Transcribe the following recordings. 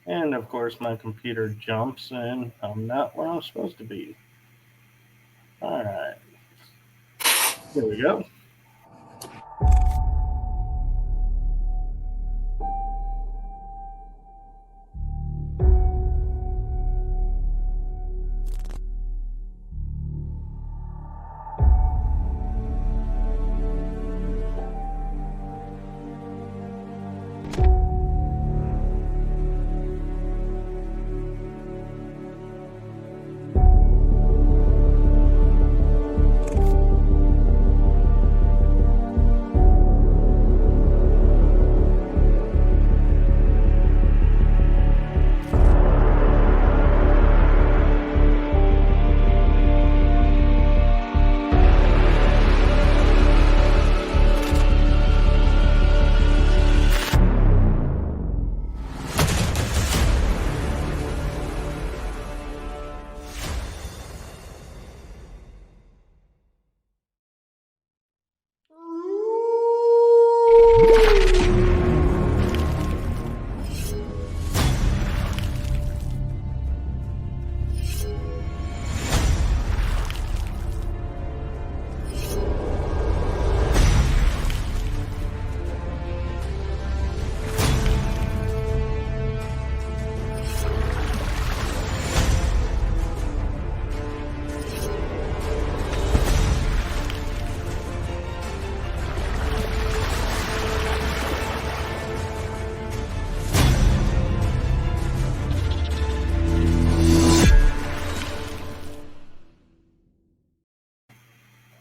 And of course, my computer jumps and I'm not where I'm supposed to be. All right, there we go.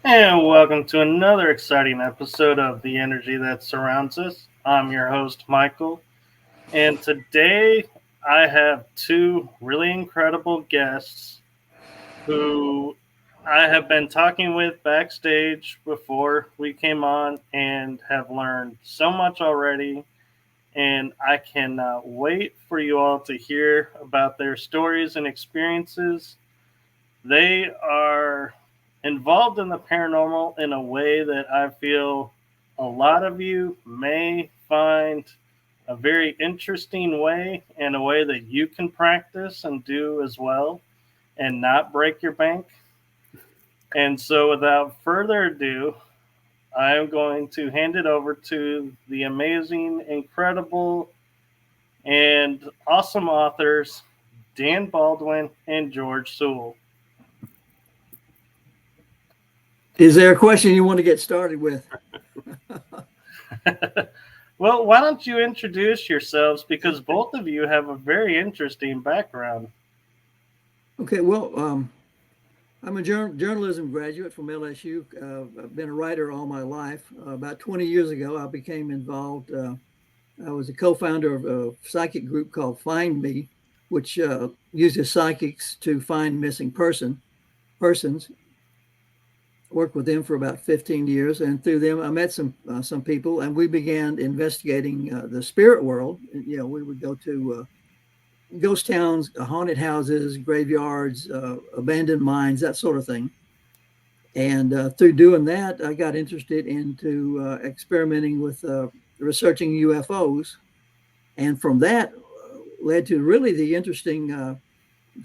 And welcome to another exciting episode of The Energy That Surrounds Us. I'm your host, Michael, and today I have two really incredible guests who I have been talking with backstage before we came on and have learned so much already. And I cannot wait for you all to hear about their stories and experiences. They are involved in the paranormal in a way that I feel a lot of you may find a very interesting way and a way that you can practice and do as well and not break your bank. And so, without further ado, I am going to hand it over to the amazing, incredible, and awesome authors, Dan Baldwin and George Sewell. Is there a question you want to get started with? Well, why don't you introduce yourselves, because both of you have a very interesting background. Okay, well, I'm a journalism graduate from LSU. I've been a writer all my life. About 20 years ago, I became involved. I was a co-founder of a psychic group called Find Me, which uses psychics to find missing persons. Worked with them for about 15 years, and through them I met some people, and we began investigating the spirit world. You know, we would go to ghost towns, haunted houses, graveyards, abandoned mines, that sort of thing. And through doing that, I got interested into experimenting with researching UFOs, and from that led to really the interesting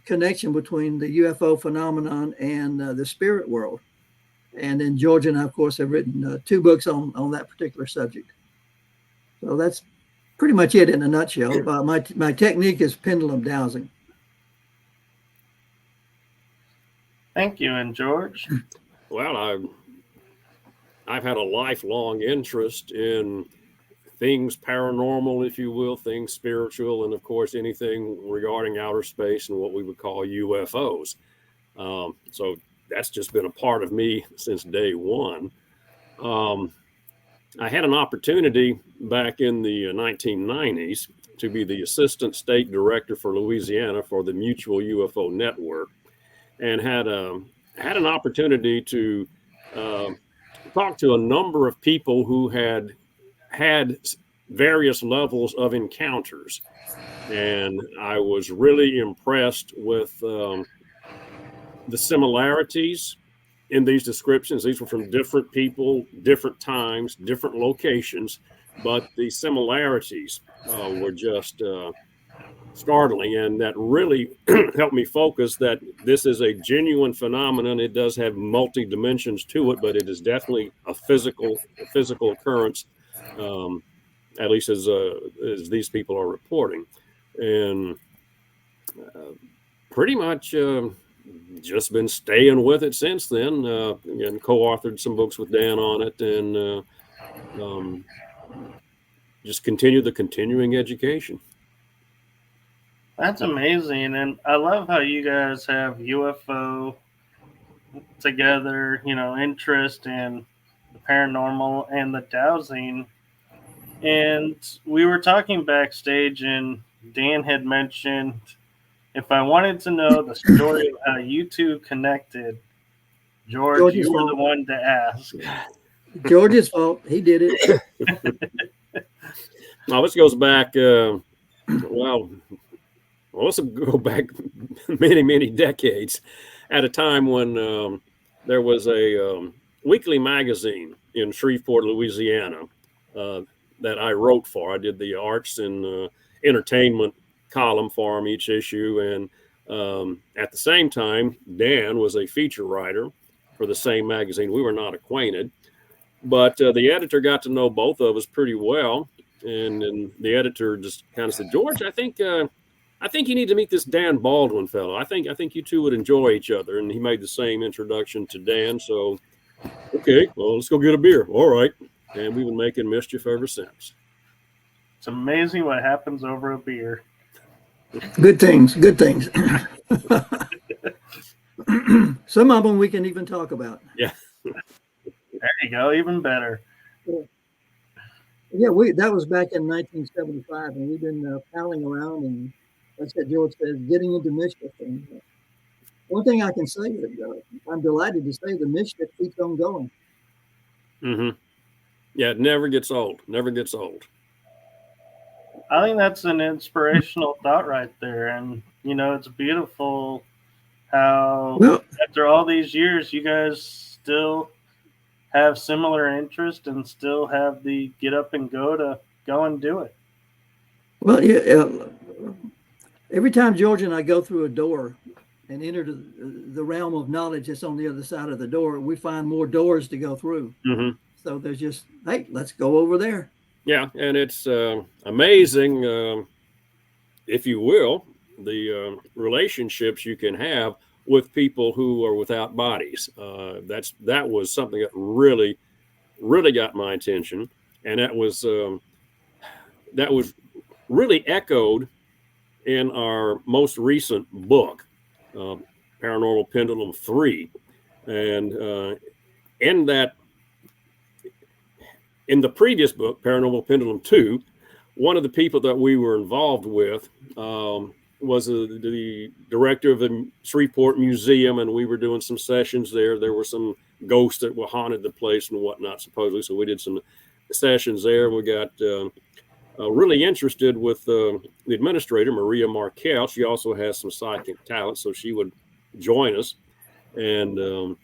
connection between the UFO phenomenon and the spirit world. And then George and I, of course, have written two books on that particular subject. So that's pretty much it in a nutshell. My technique is pendulum dowsing. Thank you. And George? Well, I've had a lifelong interest in things paranormal, if you will, things spiritual, and of course anything regarding outer space and what we would call UFOs. So that's just been a part of me since day one. I had an opportunity back in the 1990s to be the assistant state director for Louisiana for the Mutual UFO Network, and had an opportunity to talk to a number of people who had various levels of encounters. And I was really impressed with the similarities in these descriptions. These were from different people, different times, different locations, but the similarities were just startling, and that really helped me focus that this is a genuine phenomenon. It does have multi dimensions to it, but it is definitely a physical occurrence, at least as these people are reporting, and pretty much just been staying with it since then. Again, co-authored some books with Dan on it, and just continue the continuing education. That's amazing. And I love how you guys have UFO together, interest in the paranormal and the dowsing. And we were talking backstage, and Dan had mentioned if I wanted to know the story of how you two connected, George, you were the one to ask. George's fault. He did it. Now, this goes back, well, let's go back many decades, at a time when there was a weekly magazine in Shreveport, Louisiana, that I wrote for. I did the arts and entertainment column for them each issue. And at the same time, Dan was a feature writer for the same magazine. We were not acquainted, but the editor got to know both of us pretty well. And then the editor just kind of said, George, I think you need to meet this Dan Baldwin fellow. I think you two would enjoy each other. And he made the same introduction to Dan. So, okay, well, let's go get a beer. All right. And we've been making mischief ever since. It's amazing what happens over a beer. Good things. Some of them we can even talk about. Yeah. There you go. Even better. Yeah, that was back in 1975, and we've been palling around, and like I said, George said, getting into mischief. And one thing I can say is I'm delighted to say the mischief keeps on going. Mm-hmm. Yeah, it never gets old. Never gets old. I think that's an inspirational thought right there. And, it's beautiful how after all these years, you guys still have similar interest and still have the get up and go to go and do it. Well, yeah, every time George and I go through a door and enter the realm of knowledge that's on the other side of the door, we find more doors to go through. Mm-hmm. So there's just, hey, let's go over there. Yeah, and it's amazing, if you will, the relationships you can have with people who are without bodies. That was something that really got my attention, and that was really echoed in our most recent book, Paranormal Pendulum 3, and in the previous book, Paranormal Pendulum 2, one of the people that we were involved with was the director of the Shreveport Museum, and we were doing some sessions there. There were some ghosts that were haunted the place and whatnot, supposedly. So we did some sessions there. We got really interested with the administrator, Maria Markel. She also has some psychic talent, so she would join us. And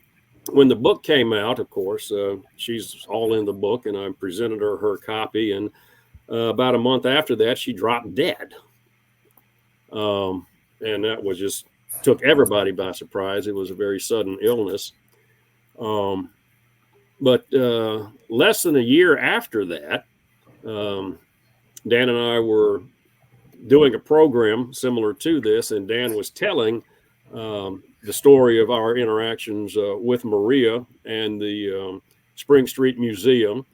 when the book came out, of course, she's all in the book, and I presented her copy. And about a month after that, she dropped dead. And that was just took everybody by surprise. It was a very sudden illness. But less than a year after that, Dan and I were doing a program similar to this, and Dan was telling the story of our interactions with Maria and the Spring Street Museum.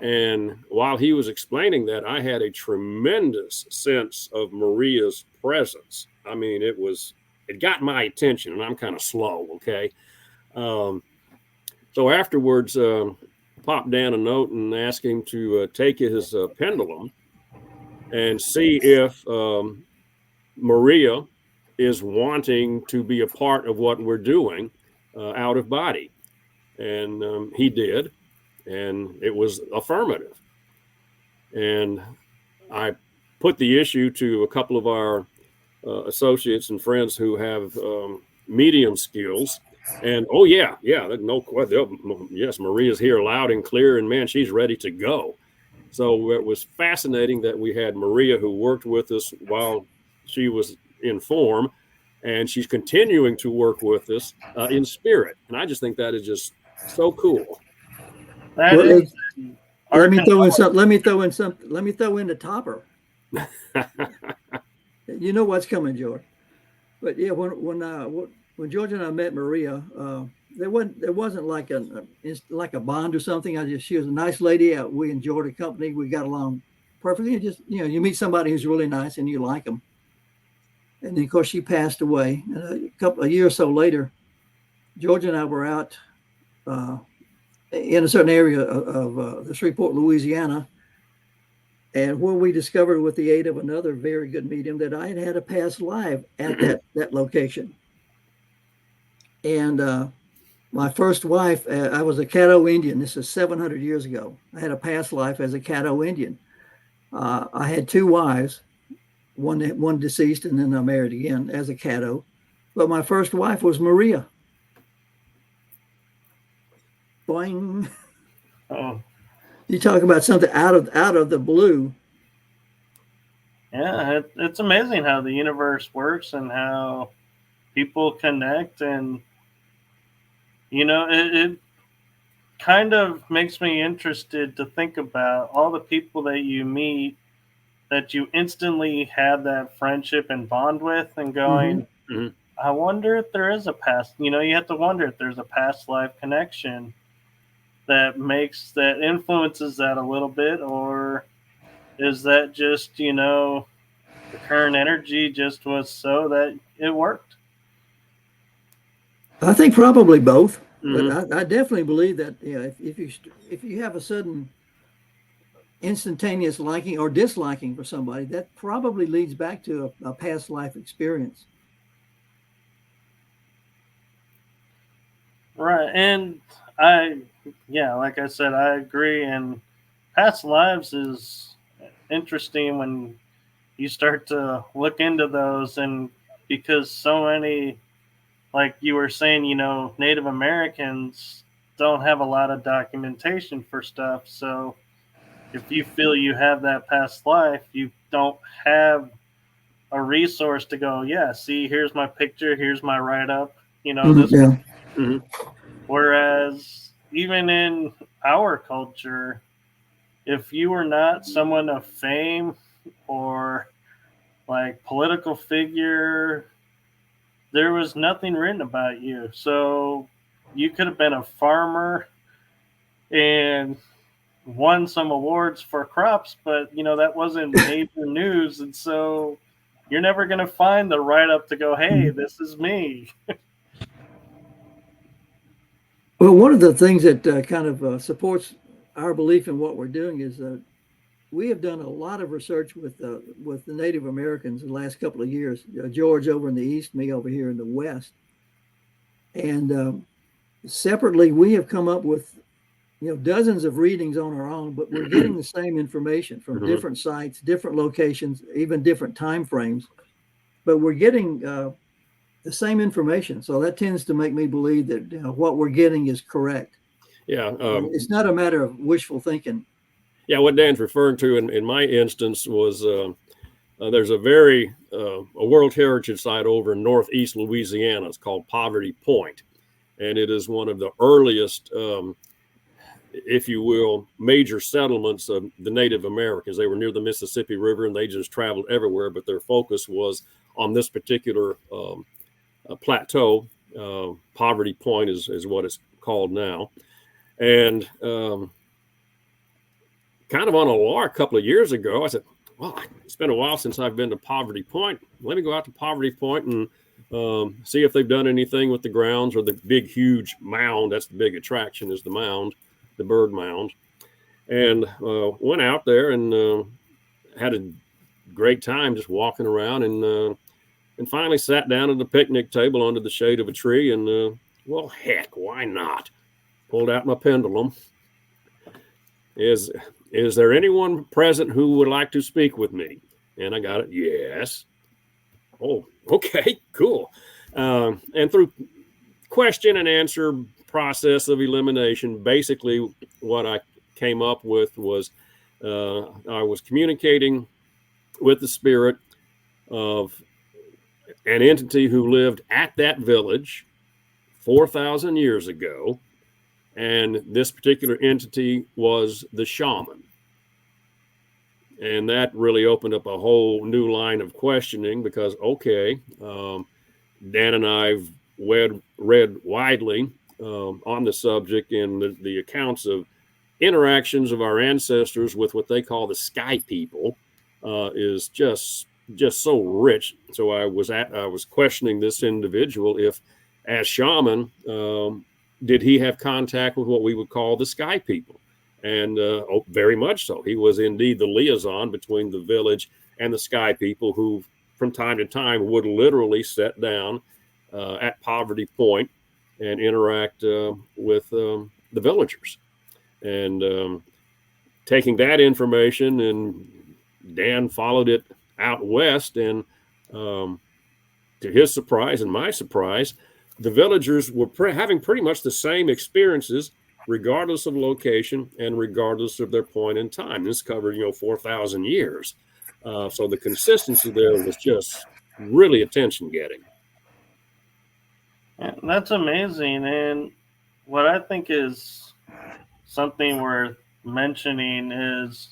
And while he was explaining that, I had a tremendous sense of Maria's presence. I mean, it got my attention, and I'm kind of slow. Okay. So afterwards, popped Dan a note and asked him to take his pendulum and see if Maria is wanting to be a part of what we're doing out of body. And he did. And it was affirmative. And I put the issue to a couple of our associates and friends who have medium skills. And no question. Yes, Maria's here loud and clear, and man, she's ready to go. So it was fascinating that we had Maria, who worked with us while she was in form, and she's continuing to work with us in spirit. And I just think that is just so cool. That Well, is let me art throw in some. Let me throw in the topper. You know what's coming, George. But yeah, when George and I met Maria, there wasn't like a bond or something. She was a nice lady. We enjoyed her company. We got along perfectly. And just you meet somebody who's really nice and you like them. And then of course she passed away. A year or so later, George and I were out in a certain area of the Shreveport, Louisiana. And when we discovered with the aid of another very good medium that I had a past life at that location. And my first wife, I was a Caddo Indian. This is 700 years ago. I had a past life as a Caddo Indian. I had two wives, one deceased, and then I married again as a Caddo. But my first wife was Maria. Boing. Oh. You talk about something out of the blue. Yeah, it's amazing how the universe works and how people connect, and it kind of makes me interested to think about all the people that you meet that you instantly have that friendship and bond with, and going, Mm-hmm. I wonder if there is a past. You have to wonder if there's a past life connection that influences that a little bit, or is that just the current energy just was so that it worked? I think probably both. Mm-hmm. But I definitely believe that if you have a sudden instantaneous liking or disliking for somebody, that probably leads back to a past life experience. Right. And like I said, I agree. And past lives is interesting when you start to look into those, and because so many, like you were saying, Native Americans don't have a lot of documentation for stuff. So if you feel you have that past life, you don't have a resource to go, yeah, see, here's my picture, here's my write up, this. Yeah. Mm-hmm. Whereas even in our culture, if you were not someone of fame or like political figure, there was nothing written about you. So you could have been a farmer and won some awards for crops, but that wasn't major news. And so you're never going to find the write up to go, hey, this is me. Well, one of the things that kind of supports our belief in what we're doing is we have done a lot of research with the Native Americans in the last couple of years. George over in the east, me over here in the west, and separately we have come up with dozens of readings on our own, but we're getting the same information from Mm-hmm. different sites, different locations, even different time frames, but we're getting the same information. So that tends to make me believe that what we're getting is correct. Yeah. It's not a matter of wishful thinking. Yeah, what Dan's referring to in my instance was there's a World Heritage Site over in northeast Louisiana. It's called Poverty Point, and it is one of the earliest, if you will, major settlements of the Native Americans. They were near the Mississippi River, and they just traveled everywhere, but their focus was on this particular plateau. Poverty Point is what it's called now. And kind of on a lark a couple of years ago, I said, well, it's been a while since I've been to Poverty Point. Let me go out to Poverty Point and see if they've done anything with the grounds or the big, huge mound. That's the big attraction, is the mound, the bird mound. And went out there and had a great time just walking around, and finally sat down at the picnic table under the shade of a tree. And well, heck, why not? Pulled out my pendulum. Is there anyone present who would like to speak with me? And I got it. Yes. Oh, okay, cool. And through question and answer process of elimination, basically what I came up with was I was communicating with the spirit of an entity who lived at that village 4,000 years ago. And this particular entity was the shaman. And that really opened up a whole new line of questioning because, okay, Dan and I've read widely on the subject, and the accounts of interactions of our ancestors with what they call the sky people is just so rich. So I was questioning this individual if, as shaman, did he have contact with what we would call the sky people? And very much so. He was indeed the liaison between the village and the sky people, who from time to time would literally sit down at Poverty Point and interact with the villagers. And taking that information, and Dan followed it out west, and to his surprise and my surprise, the villagers were having pretty much the same experiences, regardless of location and regardless of their point in time. This covered, 4,000 years. So the consistency there was just really attention-getting. That's amazing. And what I think is something worth mentioning is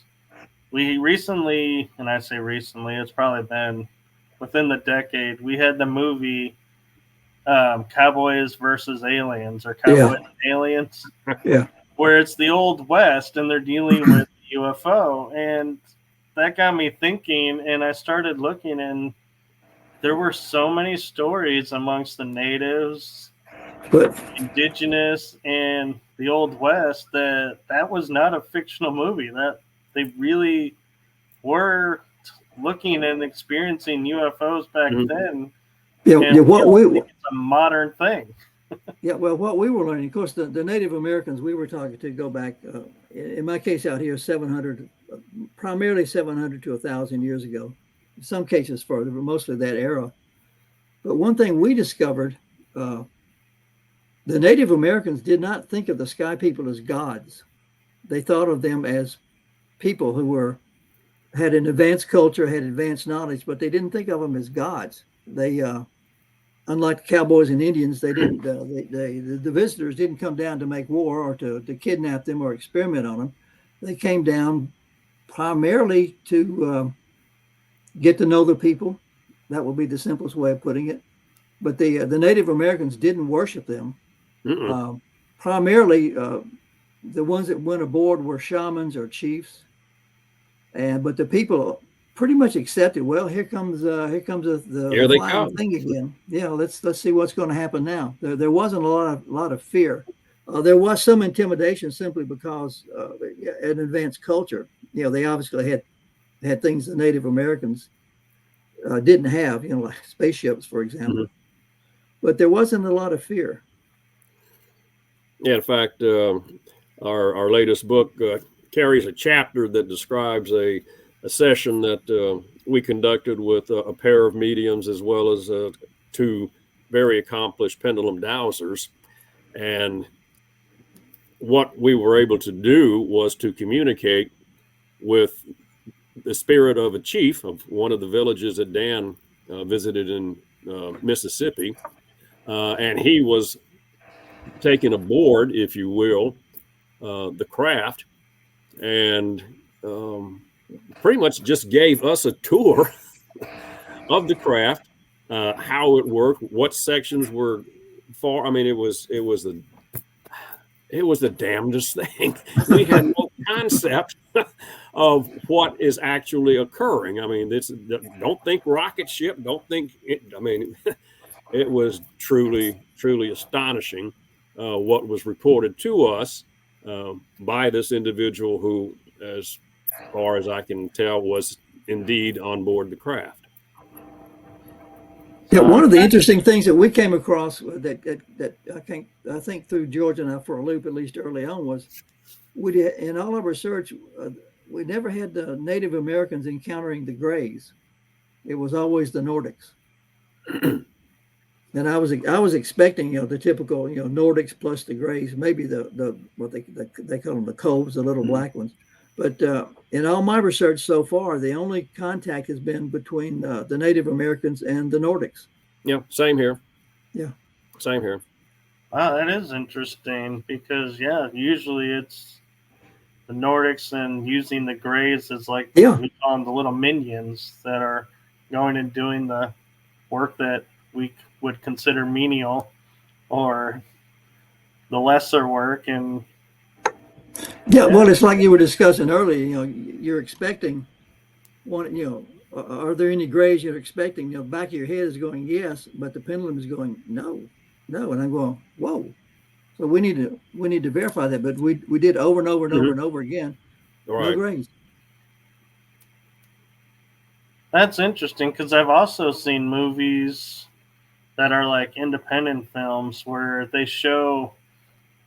we recently, and I say recently, it's probably been within the decade, we had the movie Cowboys versus Aliens, or Cowboys and Aliens, where it's the Old West and they're dealing with UFO. And that got me thinking, and I started looking, and there were so many stories amongst the natives, indigenous, and the Old West that was not a fictional movie. That they really were looking and experiencing UFOs back then. It's a modern thing. Well, what we were learning, of course, the Native Americans we were talking to go back, in my case out here, primarily 700 to 1,000 years ago. In some cases further, but mostly that era. But one thing we discovered, the Native Americans did not think of the sky people as gods. They thought of them as people who had an advanced culture, had advanced knowledge, but they didn't think of them as gods. They, unlike the cowboys and Indians, they didn't. The visitors didn't come down to make war or to kidnap them or experiment on them. They came down primarily to get to know the people. That would be the simplest way of putting it. But the Native Americans didn't worship them. Primarily, the ones that went aboard were shamans or chiefs, but the people pretty much accepted. Well, here comes the flying thing again. Let's see what's going to happen now. There wasn't a lot of fear. There was some intimidation simply because an advanced culture. They obviously had things the Native Americans didn't have. Like spaceships, for example. But there wasn't a lot of fear. Yeah, in fact, our latest book carries a chapter that describes a session that we conducted with a pair of mediums, as well as two very accomplished pendulum dowsers. And what we were able to do was to communicate with the spirit of a chief of one of the villages that Dan visited in Mississippi. And he was taken aboard, if you will, the craft, and pretty much just gave us a tour of the craft, how it worked, what sections were for. I mean, it was the damnedest thing. We had no concept of what is actually occurring. I mean, don't think rocket ship, don't think it. I mean, it was truly astonishing what was reported to us by this individual who, as far as I can tell, was indeed on board the craft. Yeah, one of the interesting things that we came across that I think threw George and I for a loop, at least early on, was in all of our research, we never had the Native Americans encountering the Greys. It was always the Nordics. And I was expecting, the typical, Nordics plus the Greys, maybe the what they call them, the Kopfs, the little black ones. But in all my research so far, the only contact has been between the Native Americans and the Nordics. Yeah, same here. Yeah. Same here. Wow, that is interesting because, yeah, usually it's the Nordics and using the Greys as like Yeah. we call them the little minions that are going and doing the work that we would consider menial or the lesser work. And yeah, well, it's like you were discussing earlier. You're expecting one. Are there any grays you're expecting? Back of your head is going yes, but the pendulum is going no, no, and I'm going whoa. So we need to verify that. But we did over and over and over and over again. Right. No grays. that's interesting because I've also seen movies that are like independent films where they show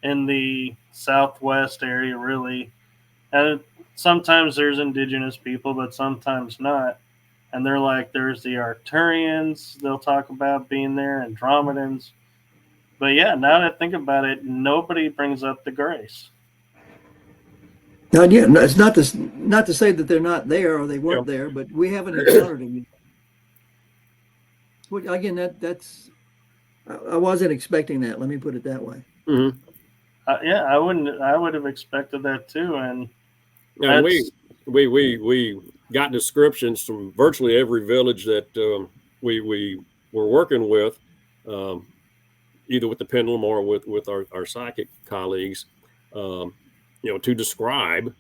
in the Southwest area, really. And sometimes there's indigenous people, but sometimes not. And they're like, there's the Arcturians, they'll talk about being there, and Andromedans. But yeah, now that I think about it, nobody brings up the Grace. Now, yeah, it's not to say that they're not there or they weren't there, but we haven't encountered them yet. Which, again, I wasn't expecting that. Let me put it that way. Mm-hmm. Yeah, I would have expected that too. And we got descriptions from virtually every village that we were working with, either with the pendulum or with our psychic colleagues, to describe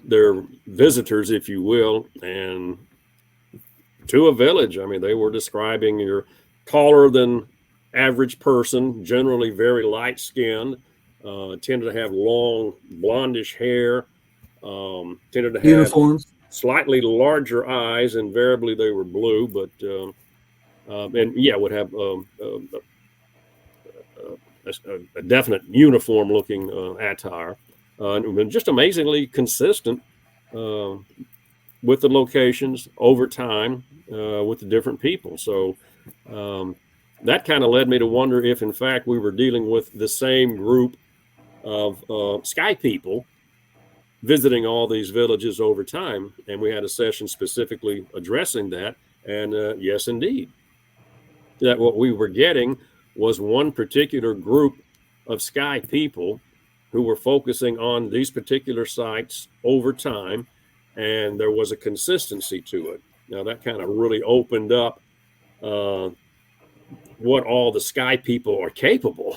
their visitors, if you will, and to a village. I mean, they were describing your taller than average person, generally very light skinned, tended to have long blondish hair, tended to have uniforms, slightly larger eyes. Invariably they were blue, but would have a definite uniform looking attire, and just amazingly consistent with the locations over time with the different people. So that kind of led me to wonder if, in fact, we were dealing with the same group of sky people visiting all these villages over time. And we had a session specifically addressing that. And yes, indeed, that what we were getting was one particular group of sky people who were focusing on these particular sites over time. And there was a consistency to it. Now, that kind of really opened up what all the sky people are capable.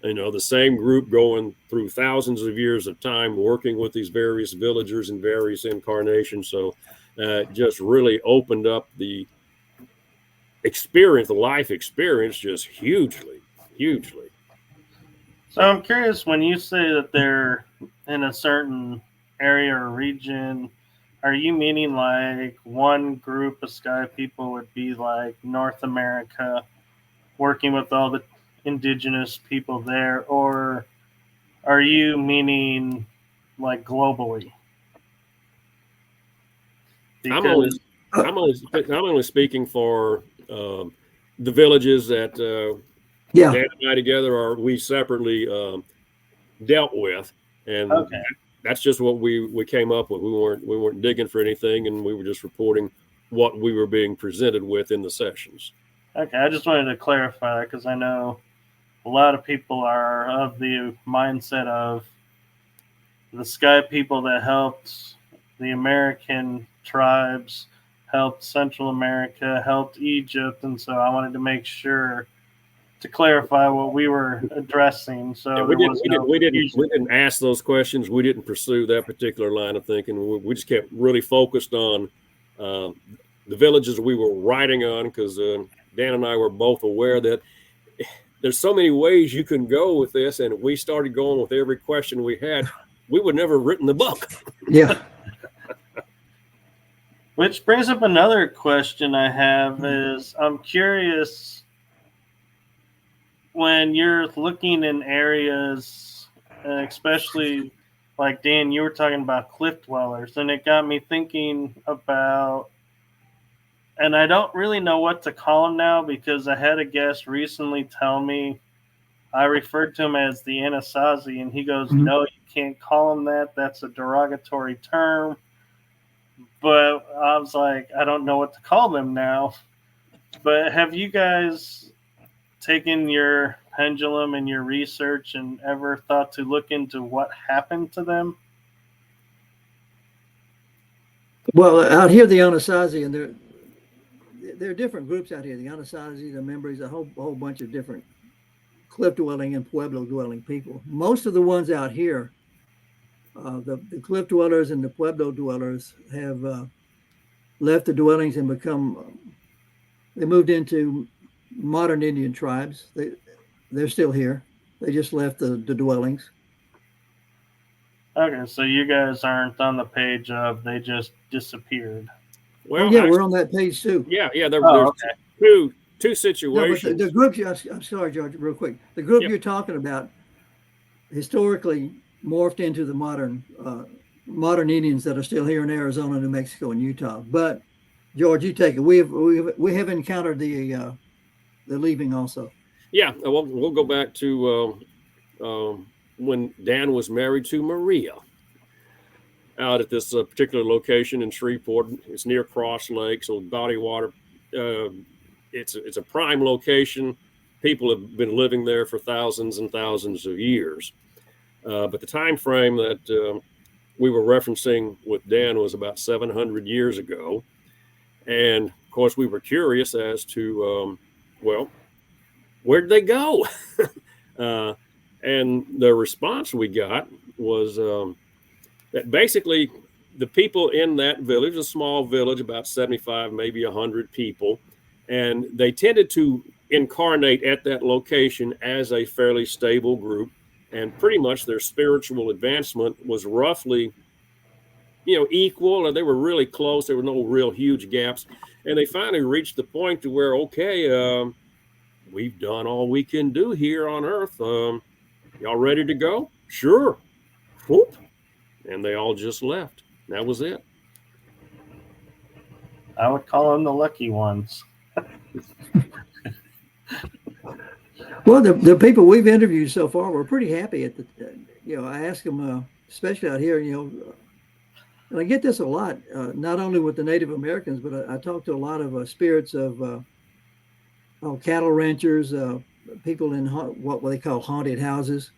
The same group going through thousands of years of time working with these various villagers in various incarnations. So it just really opened up the experience, the life experience, just hugely. So I'm curious, when you say that they're in a certain area or region, are you meaning like one group of sky people would be like North America, working with all the indigenous people there, or are you meaning like globally? Because I'm only speaking for the villages that Dan and I together, or we separately dealt with, and that's just what we came up with. We weren't digging for anything, and we were just reporting what we were being presented with in the sessions. Okay, I just wanted to clarify that because I know a lot of people are of the mindset of the sky people that helped the American tribes, helped Central America, helped Egypt, and so I wanted to make sure to clarify what we were addressing. So we didn't ask those questions. We didn't pursue that particular line of thinking. We just kept really focused on the villages we were writing on, because Dan and I were both aware that there's so many ways you can go with this, and if we started going with every question we had, we would never have written the book. Yeah. Which brings up another question I have is, I'm curious, when you're looking in areas, especially like Dan, you were talking about cliff dwellers, and it got me thinking about, and I don't really know what to call him now because I had a guest recently tell me I referred to him as the Anasazi, and he goes, no, you can't call them that. That's a derogatory term. But I was like, I don't know what to call them now. But have you guys taken your pendulum and your research and ever thought to look into what happened to them? Well, out here, the Anasazi, and there are different groups out here. The Anasazi, the Membries, a whole bunch of different cliff dwelling and pueblo dwelling people. Most of the ones out here, the cliff dwellers and the pueblo dwellers have left the dwellings and they moved into modern Indian tribes. They're still here. They just left the dwellings. Okay, so you guys aren't on the page of they just disappeared. Well, yeah, we're on that page too. Yeah, there's okay. two situations. No, the group, I'm sorry, George, real quick. The group you're talking about historically morphed into the modern Indians that are still here in Arizona, New Mexico, and Utah. But George, you take it. We have encountered the leaving also. Yeah, we'll go back to when Dan was married to Maria out at this particular location in Shreveport. It's near Cross Lake, so body water. It's a prime location. People have been living there for thousands and thousands of years. But the time frame that we were referencing with Dan was about 700 years ago. And of course, we were curious as to, where did they go? And the response we got was that basically the people in that village, a small village, about 75, maybe 100 people, and they tended to incarnate at that location as a fairly stable group, and pretty much their spiritual advancement was roughly, equal, or they were really close. There were no real huge gaps, and they finally reached the point to where, we've done all we can do here on Earth. Y'all ready to go? Sure. Whoop. And they all just left. That was it. I would call them the lucky ones. Well, the people we've interviewed so far were pretty happy at the, I ask them, especially out here, and I get this a lot, not only with the Native Americans, but I talk to a lot of spirits of cattle ranchers, people in what they call haunted houses.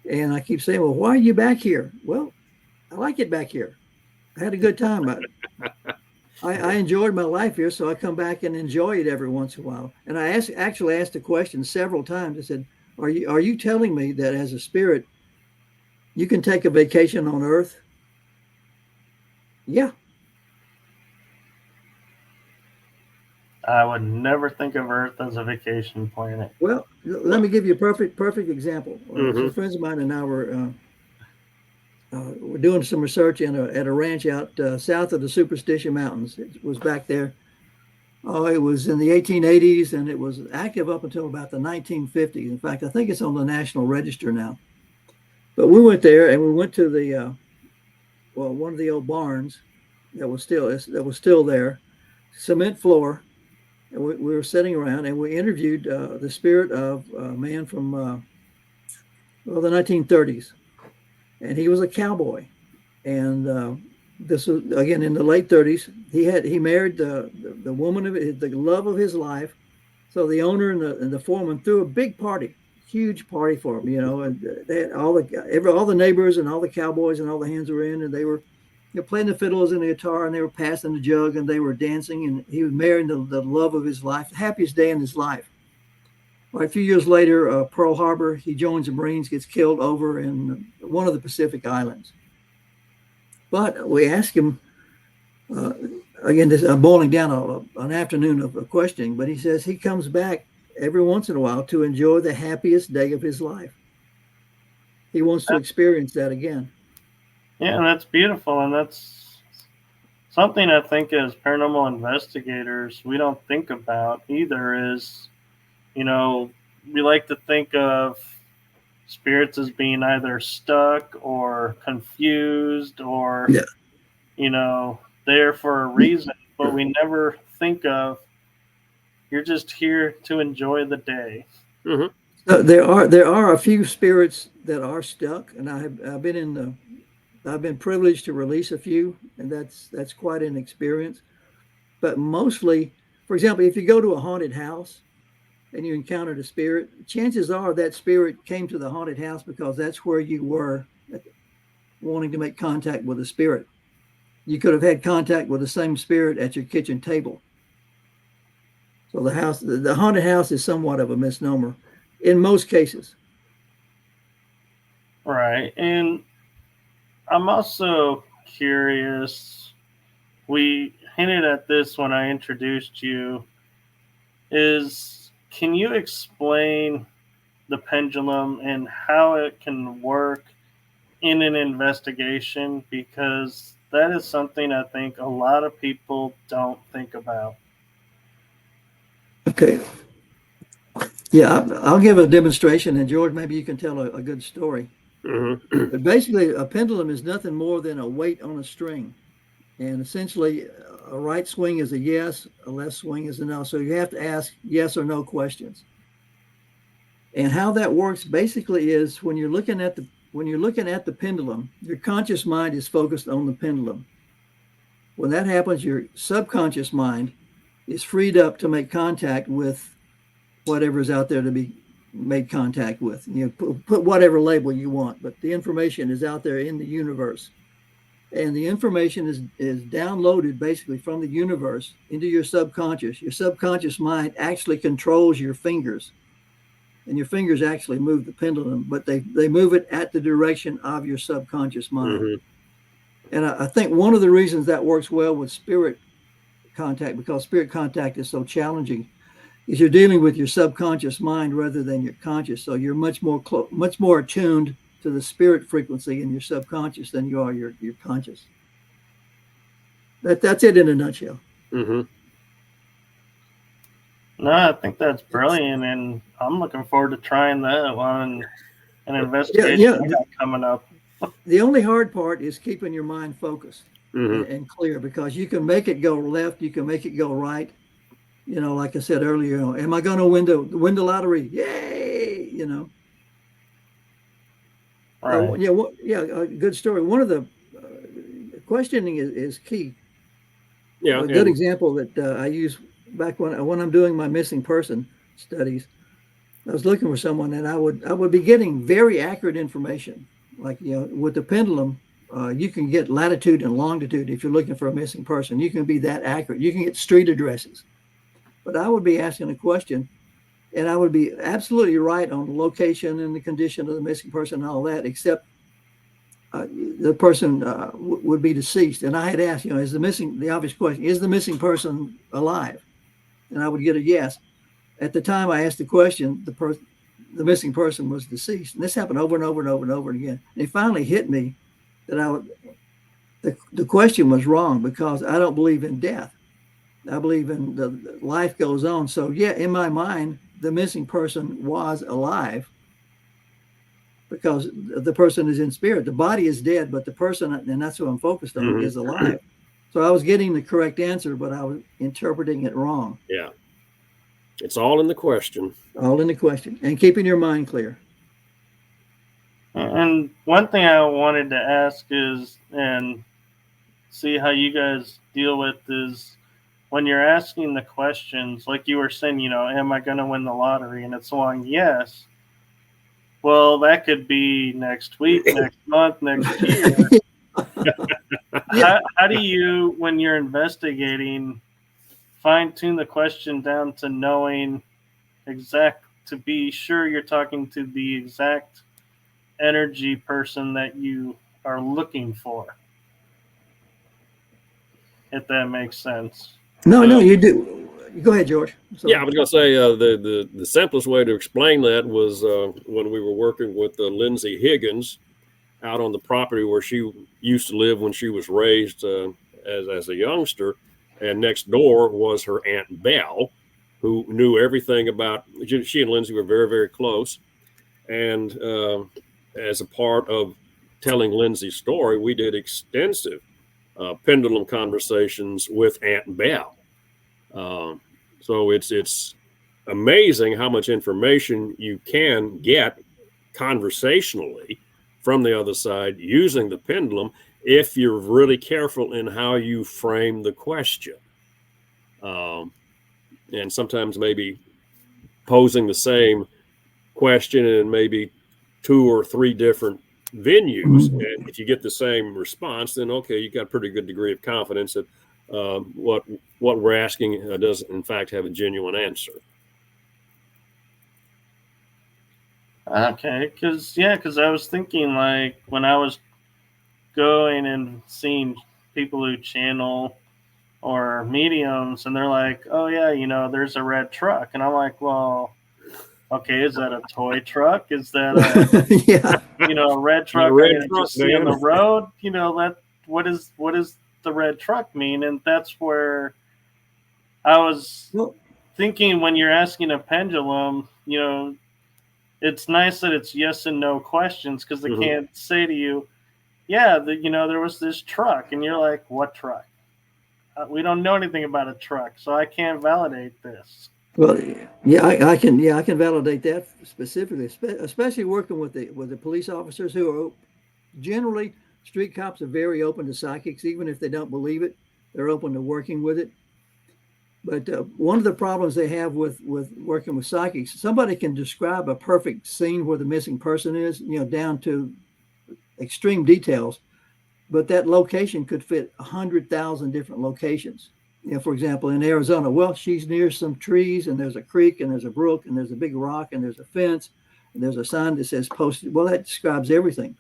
And I keep saying, well, why are you back here? Well, I like it back here. I had a good time. I enjoyed my life here, so I come back and enjoy it every once in a while. And I actually asked the question several times. I said, are you telling me that as a spirit, you can take a vacation on Earth? Yeah. I would never think of Earth as a vacation planet. Well, let me give you a perfect example. Some friends of mine and I were doing some research at a ranch out south of the Superstition Mountains. It was back there. It was in the 1880s, and it was active up until about the 1950s. In fact, I think it's on the National Register now. But we went there, and we went to the one of the old barns that was still there, cement floor. And we were sitting around, and we interviewed the spirit of a man from the 1930s, and he was a cowboy. And this was again in the late 30s. He married the woman of the love of his life. So the owner and the foreman threw a big party, huge party for him. And they had all the neighbors and all the cowboys and all the hands were in, and they were playing the fiddles and the guitar, and they were passing the jug, and they were dancing, and he was marrying the love of his life, the happiest day in his life. Well, a few years later, Pearl Harbor, he joins the Marines, gets killed over in one of the Pacific Islands. But we asked him, again, this boiling down an afternoon of questioning, but he says he comes back every once in a while to enjoy the happiest day of his life. He wants to experience that again. Yeah, and that's beautiful, and that's something I think as paranormal investigators we don't think about either. Is we like to think of spirits as being either stuck or confused or there for a reason, but we never think of you're just here to enjoy the day. Mm-hmm. There are a few spirits that are stuck, and I've been privileged to release a few, and that's quite an experience. But mostly, for example, if you go to a haunted house and you encountered a spirit, chances are that spirit came to the haunted house because that's where you were wanting to make contact with a spirit. You could have had contact with the same spirit at your kitchen table. So the haunted house is somewhat of a misnomer in most cases. Right. And I'm also curious. We hinted at this when I introduced you. Can you explain the pendulum and how it can work in an investigation? Because that is something I think a lot of people don't think about. Okay. Yeah, I'll give a demonstration, and George, maybe you can tell a good story. Mm-hmm. But basically, a pendulum is nothing more than a weight on a string. And essentially, a right swing is a yes, a left swing is a no. So you have to ask yes or no questions. And how that works basically is when you're looking at the pendulum, your conscious mind is focused on the pendulum. When that happens, your subconscious mind is freed up to make contact with whatever's out there to be made contact with. You know, put whatever label you want, but the information is out there in the universe. And the information is downloaded basically from the universe into your subconscious. Your subconscious mind actually controls your fingers. And your fingers actually move the pendulum, but they move it at the direction of your subconscious mind. Mm-hmm. And I think one of the reasons that works well with spirit contact, because spirit contact is so challenging, is you're dealing with your subconscious mind rather than your conscious. So you're much more attuned to the spirit frequency in your subconscious than you are your conscious. That's it in a nutshell. Mm-hmm. No, I think that's brilliant, and I'm looking forward to trying that one. An investigation coming up. The only hard part is keeping your mind focused and clear, because you can make it go left, you can make it go right. You know, like I said earlier, am I going to win the lottery? Yay! You know. Right. A good story. One of the questioning is key. Yeah. A good example that I use back when I'm doing my missing person studies, I was looking for someone, and I would be getting very accurate information. Like, with the pendulum, you can get latitude and longitude if you're looking for a missing person. You can be that accurate. You can get street addresses. But I would be asking a question, and I would be absolutely right on the location and the condition of the missing person and all that, except the person would be deceased. And I had asked, the obvious question, is the missing person alive? And I would get a yes. At the time I asked the question, the missing person was deceased. And this happened over and over and over and over again. And it finally hit me that the question was wrong, because I don't believe in death. I believe in the life goes on. So yeah, in my mind, the missing person was alive, because the person is in spirit. The body is dead, but the person, and that's what I'm focused on, is alive. So I was getting the correct answer, but I was interpreting it wrong. Yeah. It's all in the question. All in the question, and keeping your mind clear. And one thing I wanted to ask is, and see how you guys deal with, is when you're asking the questions, like you were saying, am I going to win the lottery? And it's along yes. Well, that could be next week, next month, next year. How do you, when you're investigating, fine-tune the question down to knowing to be sure you're talking to the exact energy person that you are looking for? If that makes sense. No, you do. Go ahead, George. Yeah, I was going to say the simplest way to explain that was when we were working with Lindsay Higgins out on the property where she used to live when she was raised as a youngster. And next door was her Aunt Belle, who knew everything about, she and Lindsay were very, very close. And as a part of telling Lindsay's story, we did extensive pendulum conversations with Aunt Belle. So it's amazing how much information you can get conversationally from the other side using the pendulum if you're really careful in how you frame the question. And sometimes maybe posing the same question in maybe 2 or 3 different venues. And if you get the same response, then okay, you got a pretty good degree of confidence that what we're asking does in fact have a genuine answer. Okay, because I was thinking, like, when I was going and seeing people who channel or mediums, and they're like, oh yeah, there's a red truck, and I'm like, well, okay, is that a toy truck? Is that a red truck? Just see on the road? What is the red truck mean? And that's where I was thinking, when you're asking a pendulum, it's nice that it's yes and no questions, because they can't say to you, yeah, there was this truck, and you're like, what truck? We don't know anything about a truck, so I can't validate this. Well, yeah, I can validate that specifically, especially working with the police officers who are generally, street cops are very open to psychics, even if they don't believe it. They're open to working with it. But one of the problems they have with working with psychics, somebody can describe a perfect scene where the missing person is, down to extreme details, but that location could fit 100,000 different locations. For example, in Arizona, well, she's near some trees, and there's a creek, and there's a brook, and there's a big rock, and there's a fence, and there's a sign that says posted. Well, that describes everything.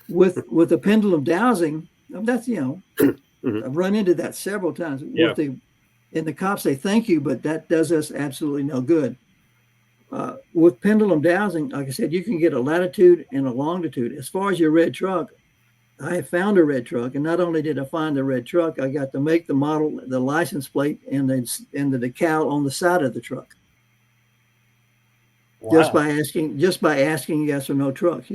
With the pendulum dowsing, that's I've run into that several times. Yeah. And the cops say thank you, but that does us absolutely no good. With pendulum dowsing, like I said, you can get a latitude and a longitude. As far as your red truck, I found a red truck, and not only did I find the red truck, I got to make the model, the license plate, and the decal on the side of the truck. Wow. Just by asking yes or no trucks.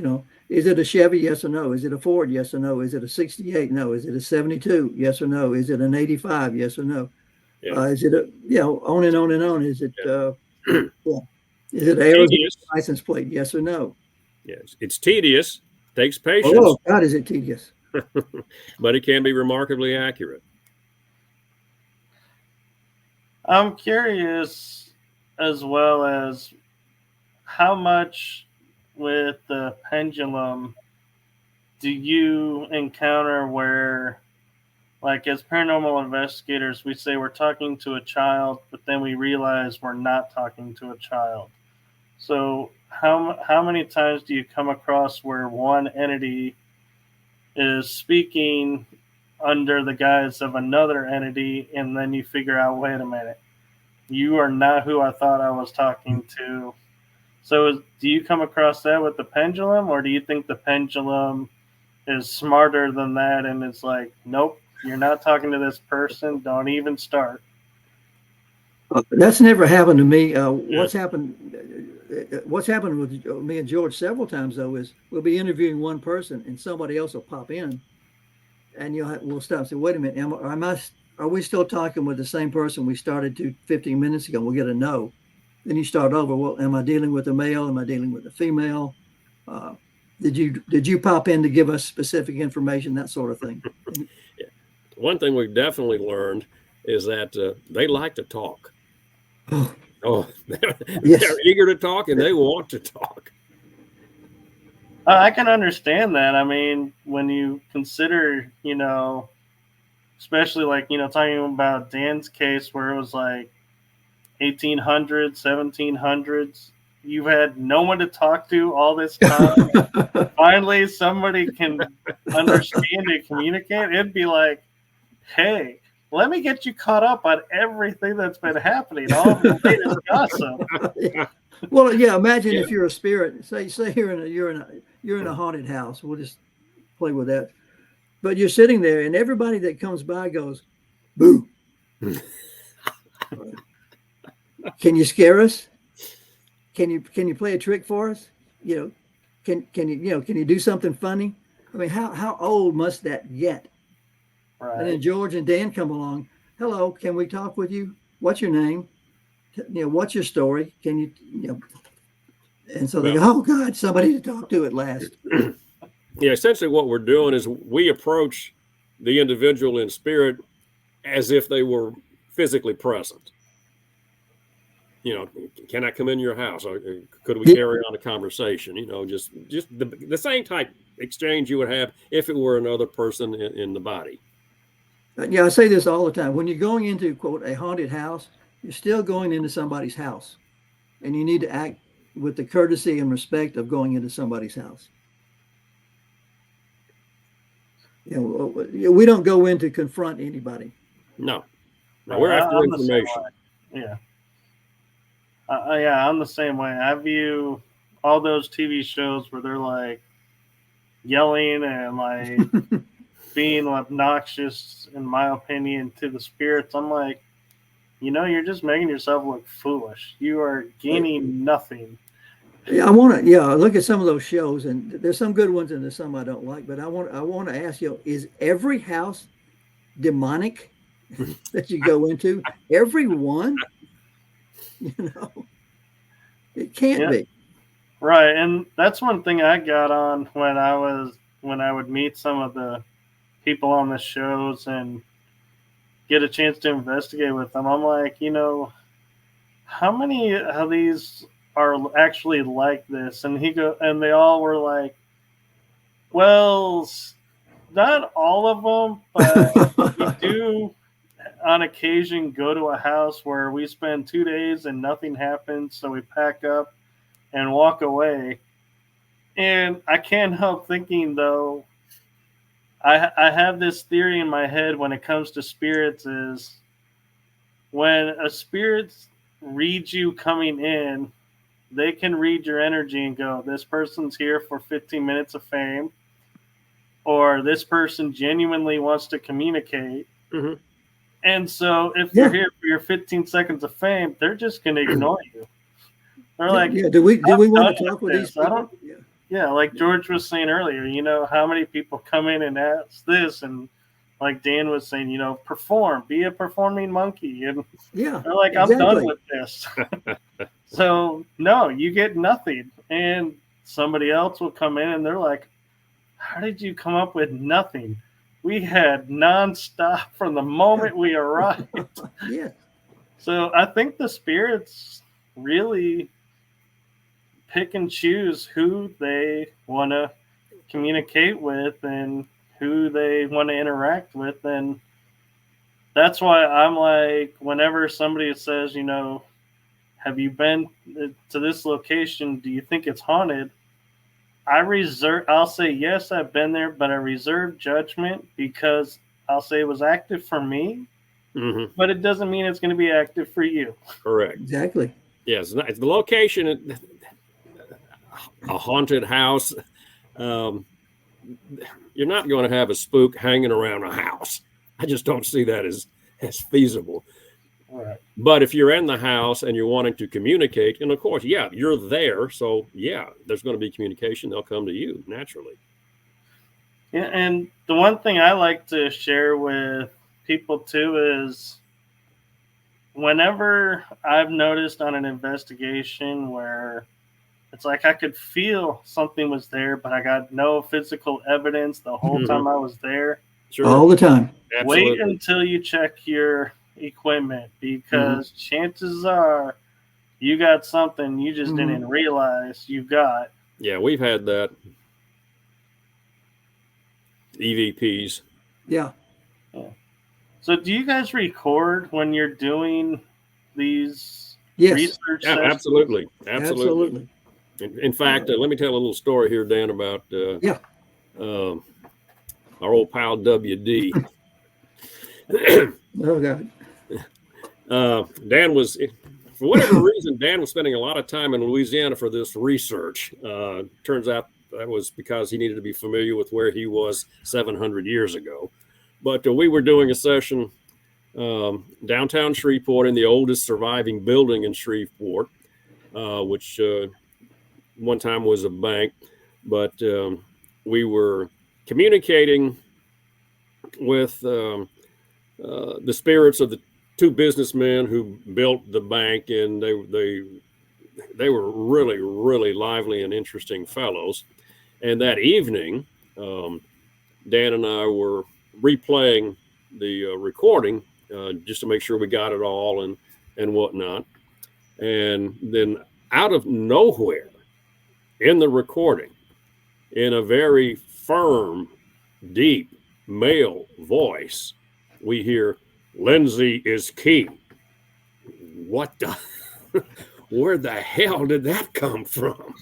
Is it a Chevy? Yes or no? Is it a Ford? Yes or no? Is it a 68? No. Is it a 72? Yes or no? Is it an 85? Yes or no? Yeah. Is it on and on and on? Is it is it Arizona license plate? Yes or no? Yes, it's tedious. Takes patience. Oh God, is it tedious? But it can be remarkably accurate. I'm curious as well as how much with the pendulum do you encounter where, like, as paranormal investigators, we say we're talking to a child, but then we realize we're not talking to a child. So how many times do you come across where one entity is speaking under the guise of another entity, and then you figure out, wait a minute, you are not who I thought I was talking to? So do you come across that with the pendulum, or do you think the pendulum is smarter than that, and it's like, nope, you're not talking to this person, don't even start? That's never happened to me. What's happened with me and George several times, though, is we'll be interviewing one person and somebody else will pop in, and we'll stop and say, wait a minute, are we still talking with the same person we started 15 minutes ago? We'll get a no. Then you start over. Well, am I dealing with a male? Am I dealing with a female? Did you pop in to give us specific information, that sort of thing? Yeah. One thing we've definitely learned is that they like to talk. They're eager to talk, and they want to talk. I can understand that. I mean, when you consider, especially like, talking about Dan's case where it was like 1800s, 1700s, you've had no one to talk to all this time. Finally, somebody can understand and communicate. It'd be like, hey, let me get you caught up on everything that's been happening, all the latest gossip. Well, yeah. Imagine if you're a spirit. Say you're in a haunted house. We'll just play with that. But you're sitting there, and everybody that comes by goes, "Boo." Can you scare us? Can you play a trick for us? Can you do something funny? I mean, how old must that get? Right. And then George and Dan come along. Hello, can we talk with you? What's your name? what's your story? Can you, and so they go, oh God, somebody to talk to at last. Yeah, essentially what we're doing is we approach the individual in spirit as if they were physically present. Can I come in your house? Or could we carry on a conversation? Just the same type exchange you would have if it were another person in the body. Yeah, I say this all the time. When you're going into, quote, a haunted house, you're still going into somebody's house. And you need to act with the courtesy and respect of going into somebody's house. We don't go in to confront anybody. No, we're after information. Yeah. I'm the same way. I view all those TV shows where they're like yelling and like being obnoxious, in my opinion, to the spirits. I'm like, you're just making yourself look foolish. You are gaining nothing. Yeah, I want to look at some of those shows, and there's some good ones and there's some I don't like. But I want to ask you: is every house demonic that you go into? Every one? It can't be. Right, and that's one thing I got on when I would meet some of the people on the shows and get a chance to investigate with them. I'm like, how many of these are actually like this? And they all were like, well, not all of them, but we do on occasion go to a house where we spend 2 days and nothing happens, so we pack up and walk away. And I can't help thinking, though, I have this theory in my head when it comes to spirits is when a spirit reads you coming in, they can read your energy and go, this person's here for 15 minutes of fame, or this person genuinely wants to communicate. Mm-hmm. And so if you're here for your 15 seconds of fame, they're just going to ignore you. They're like, do we want to talk with these people? Like George was saying earlier, how many people come in and ask this, and like Dan was saying, perform, be a performing monkey. And they're like, I'm done with this. So no, you get nothing. And somebody else will come in and they're like, how did you come up with nothing? We had nonstop from the moment we arrived. Yeah. So I think the spirits really pick and choose who they want to communicate with and who they want to interact with. And that's why I'm like, whenever somebody says, have you been to this location? Do you think it's haunted? I'll say, yes, I've been there, but I reserve judgment because I'll say it was active for me, but it doesn't mean it's going to be active for you. Correct. Exactly. Yes. It's the location, a haunted house. You're not going to have a spook hanging around a house. I just don't see that as feasible. Right. But if you're in the house and you're wanting to communicate, and of course, you're there. So there's going to be communication. They'll come to you naturally. Yeah. And the one thing I like to share with people too is whenever I've noticed on an investigation where it's like I could feel something was there, but I got no physical evidence the whole time I was there. Sure. All the time. Absolutely. Wait until you check your equipment, because chances are you got something you just didn't realize you got. Yeah, we've had that. EVPs. Yeah. So do you guys record when you're doing these research sessions? Absolutely. In fact, let me tell a little story here, Dan, about our old pal WD. Oh, God. Dan was, for whatever reason, Dan was spending a lot of time in Louisiana for this research. Turns out that was because he needed to be familiar with where he was 700 years ago. But we were doing a session downtown Shreveport in the oldest surviving building in Shreveport, which one time was a bank. But we were communicating with the spirits of the two businessmen who built the bank, and they were really, really lively and interesting fellows. And that evening, Dan and I were replaying the recording just to make sure we got it all and whatnot. And then out of nowhere in the recording, in a very firm, deep male voice, we hear, "Lindsay is key." What the? Where the hell did that come from?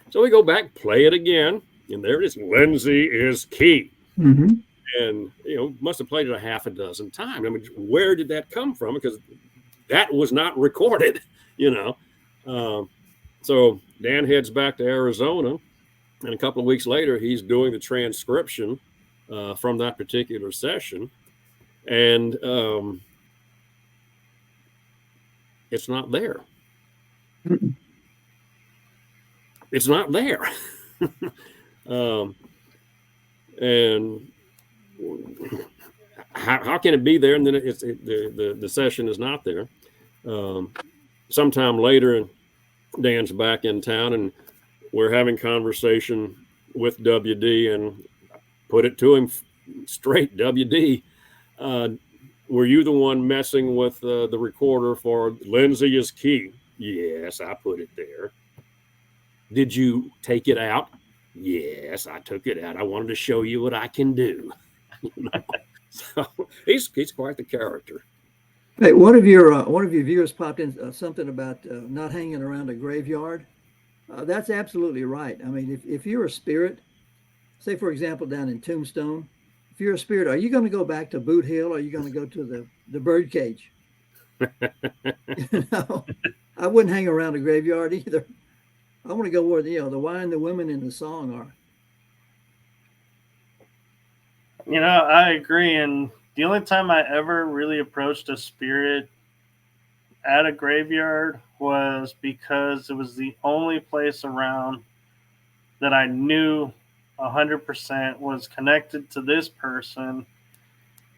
So we go back, play it again, and there it is. "Lindsay is key." Mm-hmm. And, must have played it a half a dozen times. I mean, where did that come from? Because that was not recorded, So Dan heads back to Arizona, and a couple of weeks later, he's doing the transcription from that particular session. And it's not there. Mm-mm. It's not there. And how can it be there? And then the session is not there. Sometime later, Dan's back in town, and we're having conversation with WD, and put it to him straight, "WD, were you the one messing with the recorder for Lindsay is key?" "Yes, I put it there." "Did you take it out?" "Yes, I took it out. I wanted to show you what I can do." So he's quite the character. Hey, one of your viewers popped in something about not hanging around a graveyard. That's absolutely right. I mean, if you're a spirit, say for example down in Tombstone, if you're a spirit, are you going to go back to Boot Hill, or are you going to go to the bird cage? I wouldn't hang around a graveyard either. I want to go where the wine, the women, and the song are. I agree. And the only time I ever really approached a spirit at a graveyard was because it was the only place around that I knew 100% was connected to this person.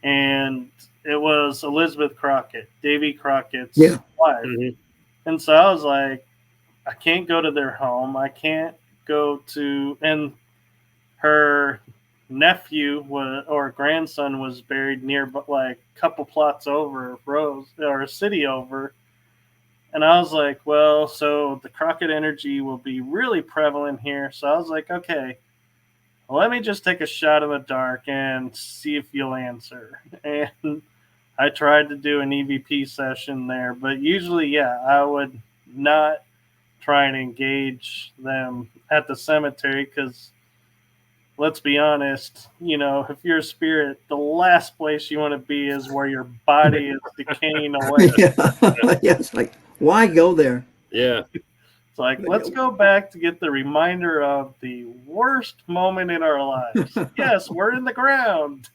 And it was Elizabeth Crockett, Davy Crockett's wife. Mm-hmm. And so I was like, I can't go to their home. I can't go to, and her nephew or grandson was buried near, but like a couple plots over, a city over. And I was like, well, so the Crockett energy will be really prevalent here. So I was like, okay, well, let me just take a shot in the dark and see if you'll answer. And I tried to do an EVP session there, but usually, I would not try and engage them at the cemetery because, let's be honest, if you're a spirit, the last place you want to be is where your body is decaying away. Yeah, it's like, why go there? Yeah. It's like, let's go back to get the reminder of the worst moment in our lives. Yes, we're in the ground.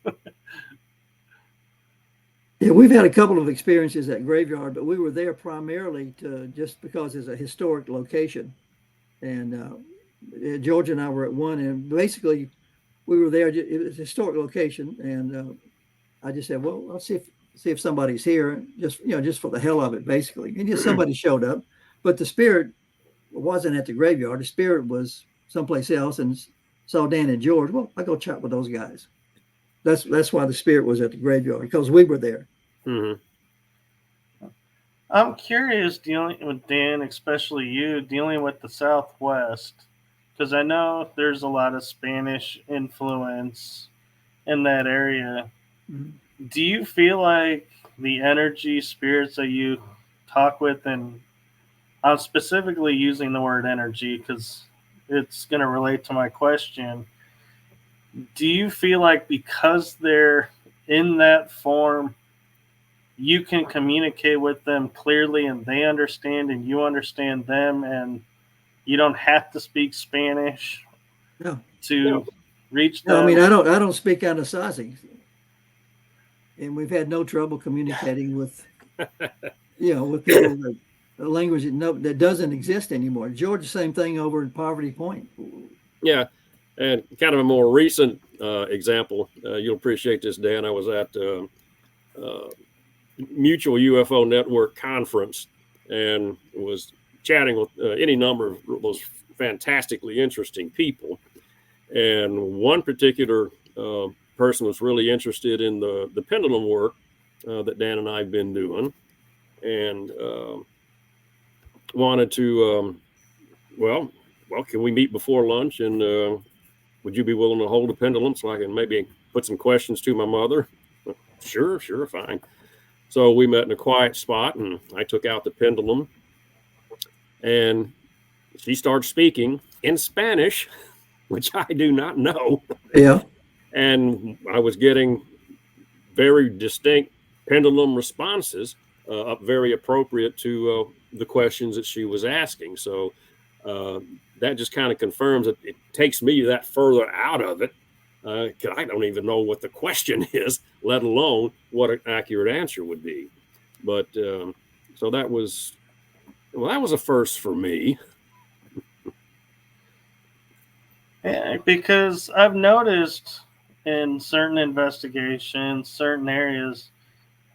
Yeah, we've had a couple of experiences at graveyard, but we were there primarily just because it's a historic location. And George and I were at one, and basically we were there. It was a historic location, and I just said, well, I'll see if somebody's here, just for the hell of it, basically. And just somebody showed up, but the spirit wasn't at the graveyard. The spirit was someplace else and saw Dan and George. Well, I go chat with those guys. That's why the spirit was at the graveyard, because we were there. Mm-hmm. I'm curious, dealing with Dan, especially you, dealing with the Southwest, because I know there's a lot of Spanish influence in that area. Mm-hmm. Do you feel like the energy spirits that you talk with, and I'm specifically using the word energy because it's going to relate to my question, do you feel like because they're in that form, you can communicate with them clearly and they understand and you understand them, and you don't have to speak Spanish to reach them? No, I mean, I don't speak Anasazi, and we've had no trouble communicating with with people that a language that doesn't exist anymore. George, the same thing over in Poverty Point. Yeah. And kind of a more recent example, you'll appreciate this, Dan. I was at mutual UFO network conference and was chatting with any number of those fantastically interesting people. And one particular person was really interested in the pendulum work that Dan and I have been doing, and wanted to, well, can we meet before lunch? And would you be willing to hold a pendulum so I can maybe put some questions to my mother? Sure, fine. So we met in a quiet spot, and I took out the pendulum, and she started speaking in Spanish, which I do not know. Yeah. And I was getting very distinct pendulum responses, very appropriate to the questions that she was asking. So that just kind of confirms that it takes me that further out of it. I don't even know what the question is, let alone what an accurate answer would be. But so that was a first for me. Yeah, because I've noticed in certain investigations, certain areas,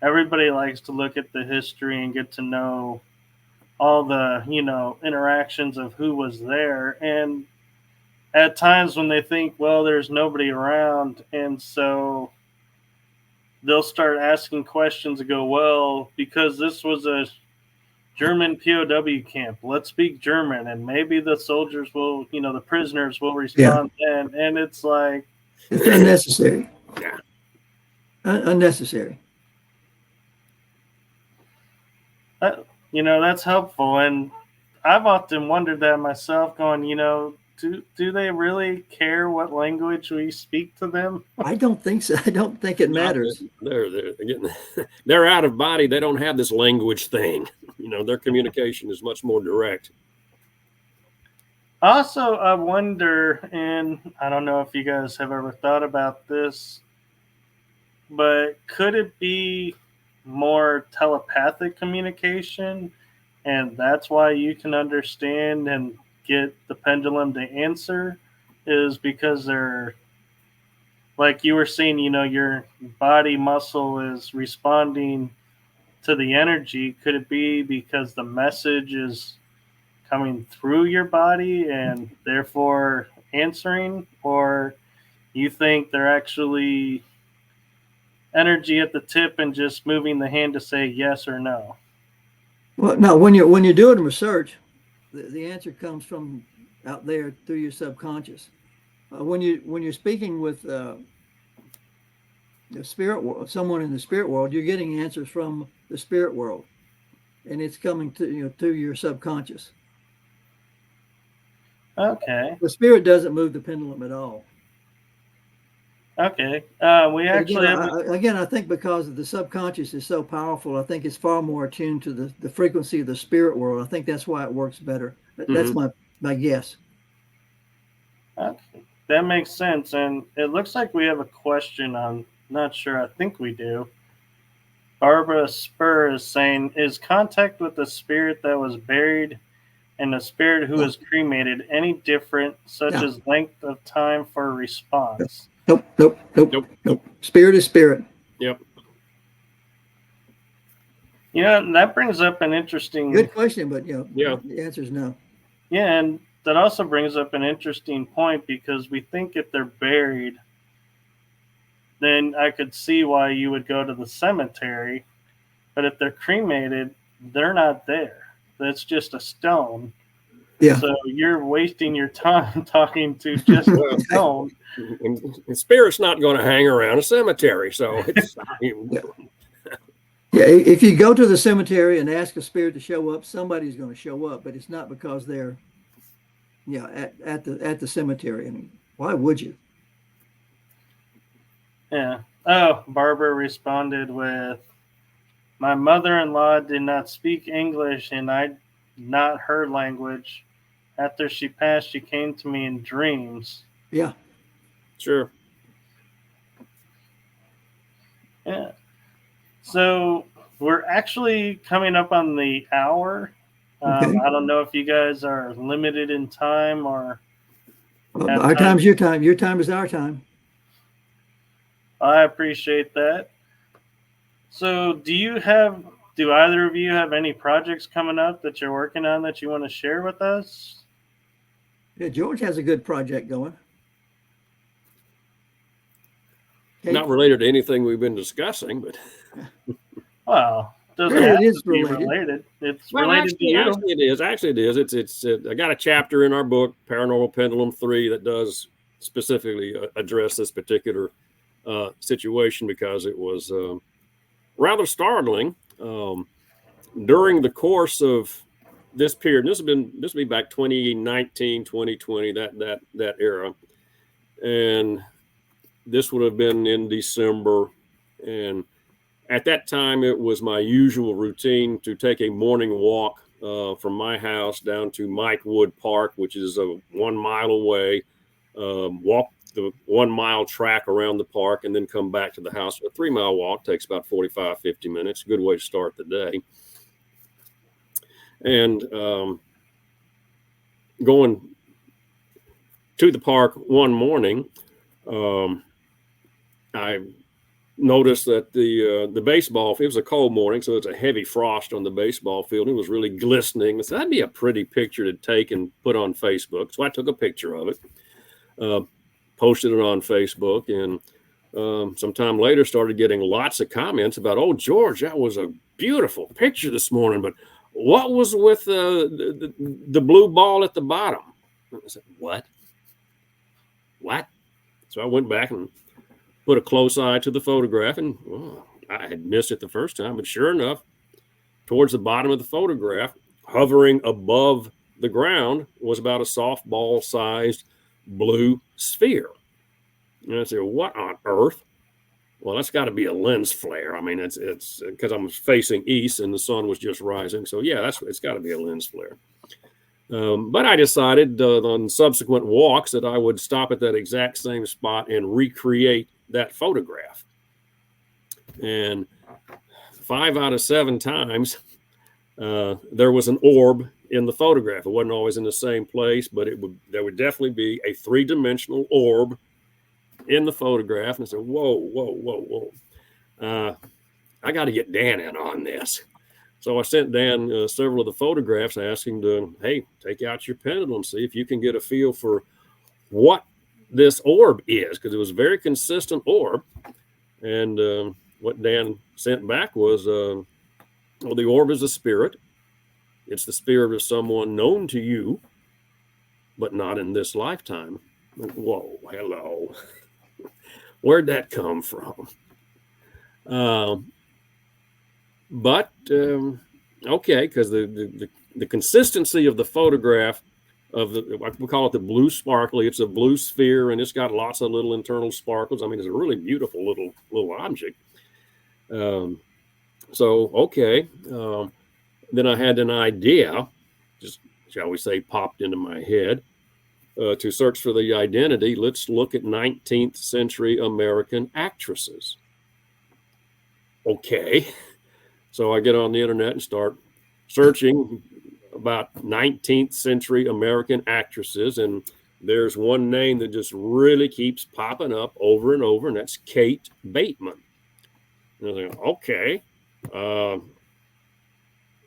everybody likes to look at the history and get to know all the, interactions of who was there. And at times when they think, well, there's nobody around, and so they'll start asking questions and go, well, because this was a German POW camp, let's speak German, and maybe the soldiers will, the prisoners will respond then. And it's like, it's unnecessary. Yeah. Unnecessary. That's helpful. And I've often wondered that myself, going, do they really care what language we speak to them? I don't think so. I don't think it matters. They're out of body. They don't have this language thing. Their communication is much more direct. Also, I wonder, and I don't know if you guys have ever thought about this, but could it be more telepathic communication? And that's why you can understand and get the pendulum to answer, is because they're, like you were saying, your body muscle is responding to the energy. Could it be because the message is coming through your body and therefore answering? Or you think they're actually energy at the tip and just moving the hand to say yes or no? Well, no, when you're doing research, the answer comes from out there through your subconscious. When you're speaking with the spirit world, someone in the spirit world, you're getting answers from the spirit world, and it's coming to through your subconscious. Okay. The spirit doesn't move the pendulum at all. Okay. We actually again, I think because the subconscious is so powerful, I think it's far more attuned to the frequency of the spirit world. I think that's why it works better. That's my guess. Okay. That makes sense. And it looks like we have a question. I'm not sure. I think we do. Barbara Spur is saying, is contact with the spirit that was buried and the spirit who was cremated any different, such as length of time for response? Nope. Spirit is spirit. Yep. That brings up an interesting... Good question, but the answer is no. Yeah, and that also brings up an interesting point, because we think if they're buried, then I could see why you would go to the cemetery. But if they're cremated, they're not there. That's just a stone. Yeah. So you're wasting your time talking to just a stone. And spirit's not going to hang around a cemetery, so it's... Yeah, if you go to the cemetery and ask a spirit to show up, somebody's going to show up, but it's not because they're at the cemetery. I mean, why would you? Yeah. Oh, Barbara responded with, my mother-in-law did not speak English, and I not her language. After she passed, she came to me in dreams. Yeah. Sure. Yeah. So we're actually coming up on the hour. Okay. I don't know if you guys are limited in time or... Our time's your time. Your time is our time. I appreciate that. So, do either of you have any projects coming up that you're working on that you want to share with us? Yeah, George has a good project going. Kate? Not related to anything we've been discussing, but Well, it doesn't It have is to be related. related. It's well, related to you. actually, it is. Actually, it is. It's. I got a chapter in our book, Paranormal Pendulum 3, that does specifically address this particular situation because it was rather startling during the course of this period. This will be back 2019, 2020, that era, and this would have been in December, and at that time, it was my usual routine to take a morning walk from my house down to Mike Wood Park, which is 1 mile away, walk the 1 mile track around the park, and then come back to the house. A 3 mile walk takes about 45, 50 minutes. Good way to start the day. And going to the park one morning, I noticed that the baseball field, it was a cold morning, so it's a heavy frost on the baseball field. It was really glistening. I said, that'd be a pretty picture to take and put on Facebook. So I took a picture of it, posted it on Facebook, and sometime later started getting lots of comments about, oh, George, that was a beautiful picture this morning, but what was with the blue ball at the bottom? I said, what? So I went back and put a close eye to the photograph, and I had missed it the first time, but sure enough, towards the bottom of the photograph, hovering above the ground, was about a softball-sized blue sphere. And I said, what on earth? Well, that's got to be a lens flare. I mean, it's because I'm facing east and the sun was just rising. So yeah, it's got to be a lens flare. But I decided on subsequent walks that I would stop at that exact same spot and recreate that photograph. And 5 out of 7 times, there was an orb in the photograph. It wasn't always in the same place, but there would definitely be a 3-dimensional orb in the photograph. And I said, whoa. I got to get Dan in on this. So I sent Dan several of the photographs asking to, hey, take out your pendulum, see if you can get a feel for what this orb is, because it was a very consistent orb. And what Dan sent back was, well, the orb is a spirit. It's the spirit of someone known to you, but not in this lifetime. Whoa, hello. Where'd that come from? But okay, because the consistency of the photograph of we call it the blue sparkly. It's a blue sphere, and it's got lots of little internal sparkles. I mean, it's a really beautiful little object. So okay, then I had an idea, just shall we say, popped into my head to search for the identity. Let's look at 19th century American actresses. Okay. So I get on the internet and start searching about 19th century American actresses. And there's one name that just really keeps popping up over and over, and that's Kate Bateman. And I was like, okay.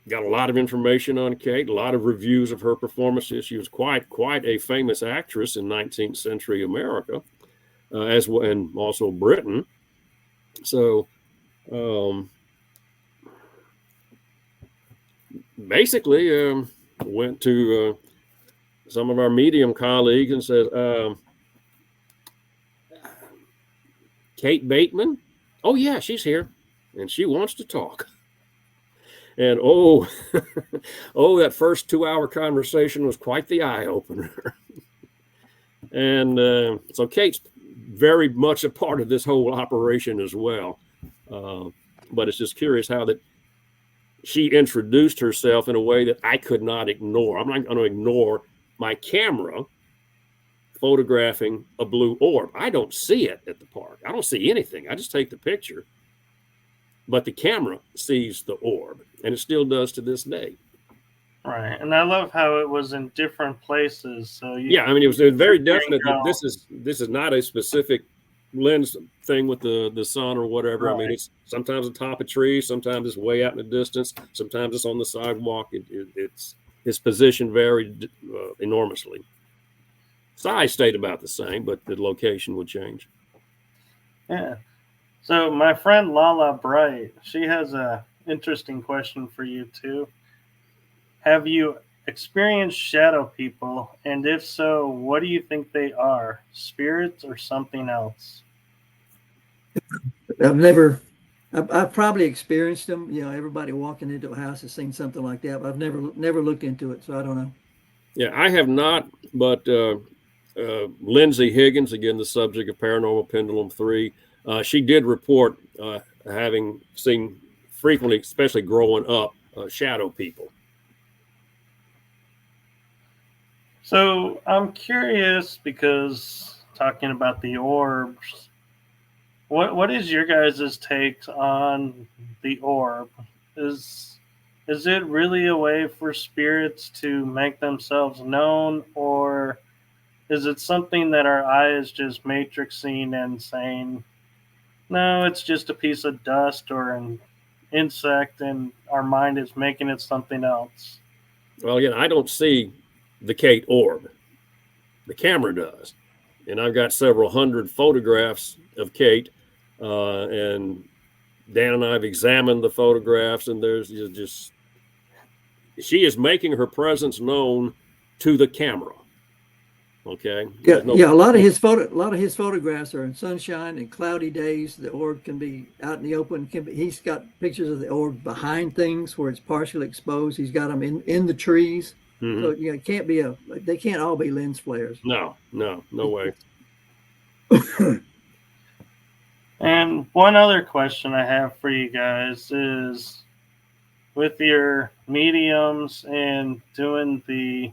Got a lot of information on Kate, a lot of reviews of her performances. She was quite a famous actress in 19th century America, as well, and also Britain. So basically went to some of our medium colleagues and said, Kate Bateman? Oh, yeah, she's here, and she wants to talk. And that first 2-hour conversation was quite the eye-opener. And so Kate's very much a part of this whole operation as well. But it's just curious how that she introduced herself in a way that I could not ignore. I'm not going to ignore my camera photographing a blue orb. I don't see it at the park. I don't see anything. I just take the picture. But the camera sees the orb, and it still does to this day. Right, and I love how it was in different places. So I mean, it was very definite that this is not a specific lens thing with the sun or whatever. Right. I mean, it's sometimes on top of trees, sometimes it's way out in the distance, sometimes it's on the sidewalk. It's his position varied enormously. Size stayed about the same, but the location would change. Yeah. So my friend Lala Bright, she has a interesting question for you too. Have you experienced shadow people? And if so, what do you think they are? Spirits or something else? I've probably experienced them. You know, everybody walking into a house has seen something like that, but I've never looked into it, so I don't know. Yeah, I have not, but Lindsay Higgins, again, the subject of Paranormal Pendulum 3, she did report having seen frequently, especially growing up, shadow people. So I'm curious because talking about the orbs, what is your guys' take on the orb? Is it really a way for spirits to make themselves known, or is it something that our eye is just matrixing and saying, no, it's just a piece of dust or an insect, and our mind is making it something else? Well, again, I don't see the Kate orb. The camera does. And I've got several hundred photographs of Kate, and Dan and I have examined the photographs, and there's just, she is making her presence known to the camera. Okay. Yeah, a lot of his photographs are in sunshine and cloudy days. The orb can be out in the open. He's got pictures of the orb behind things where it's partially exposed. He's got them in the trees. Mm-hmm. So it can't be they can't all be lens flares. No way. And one other question I have for you guys is, with your mediums and doing the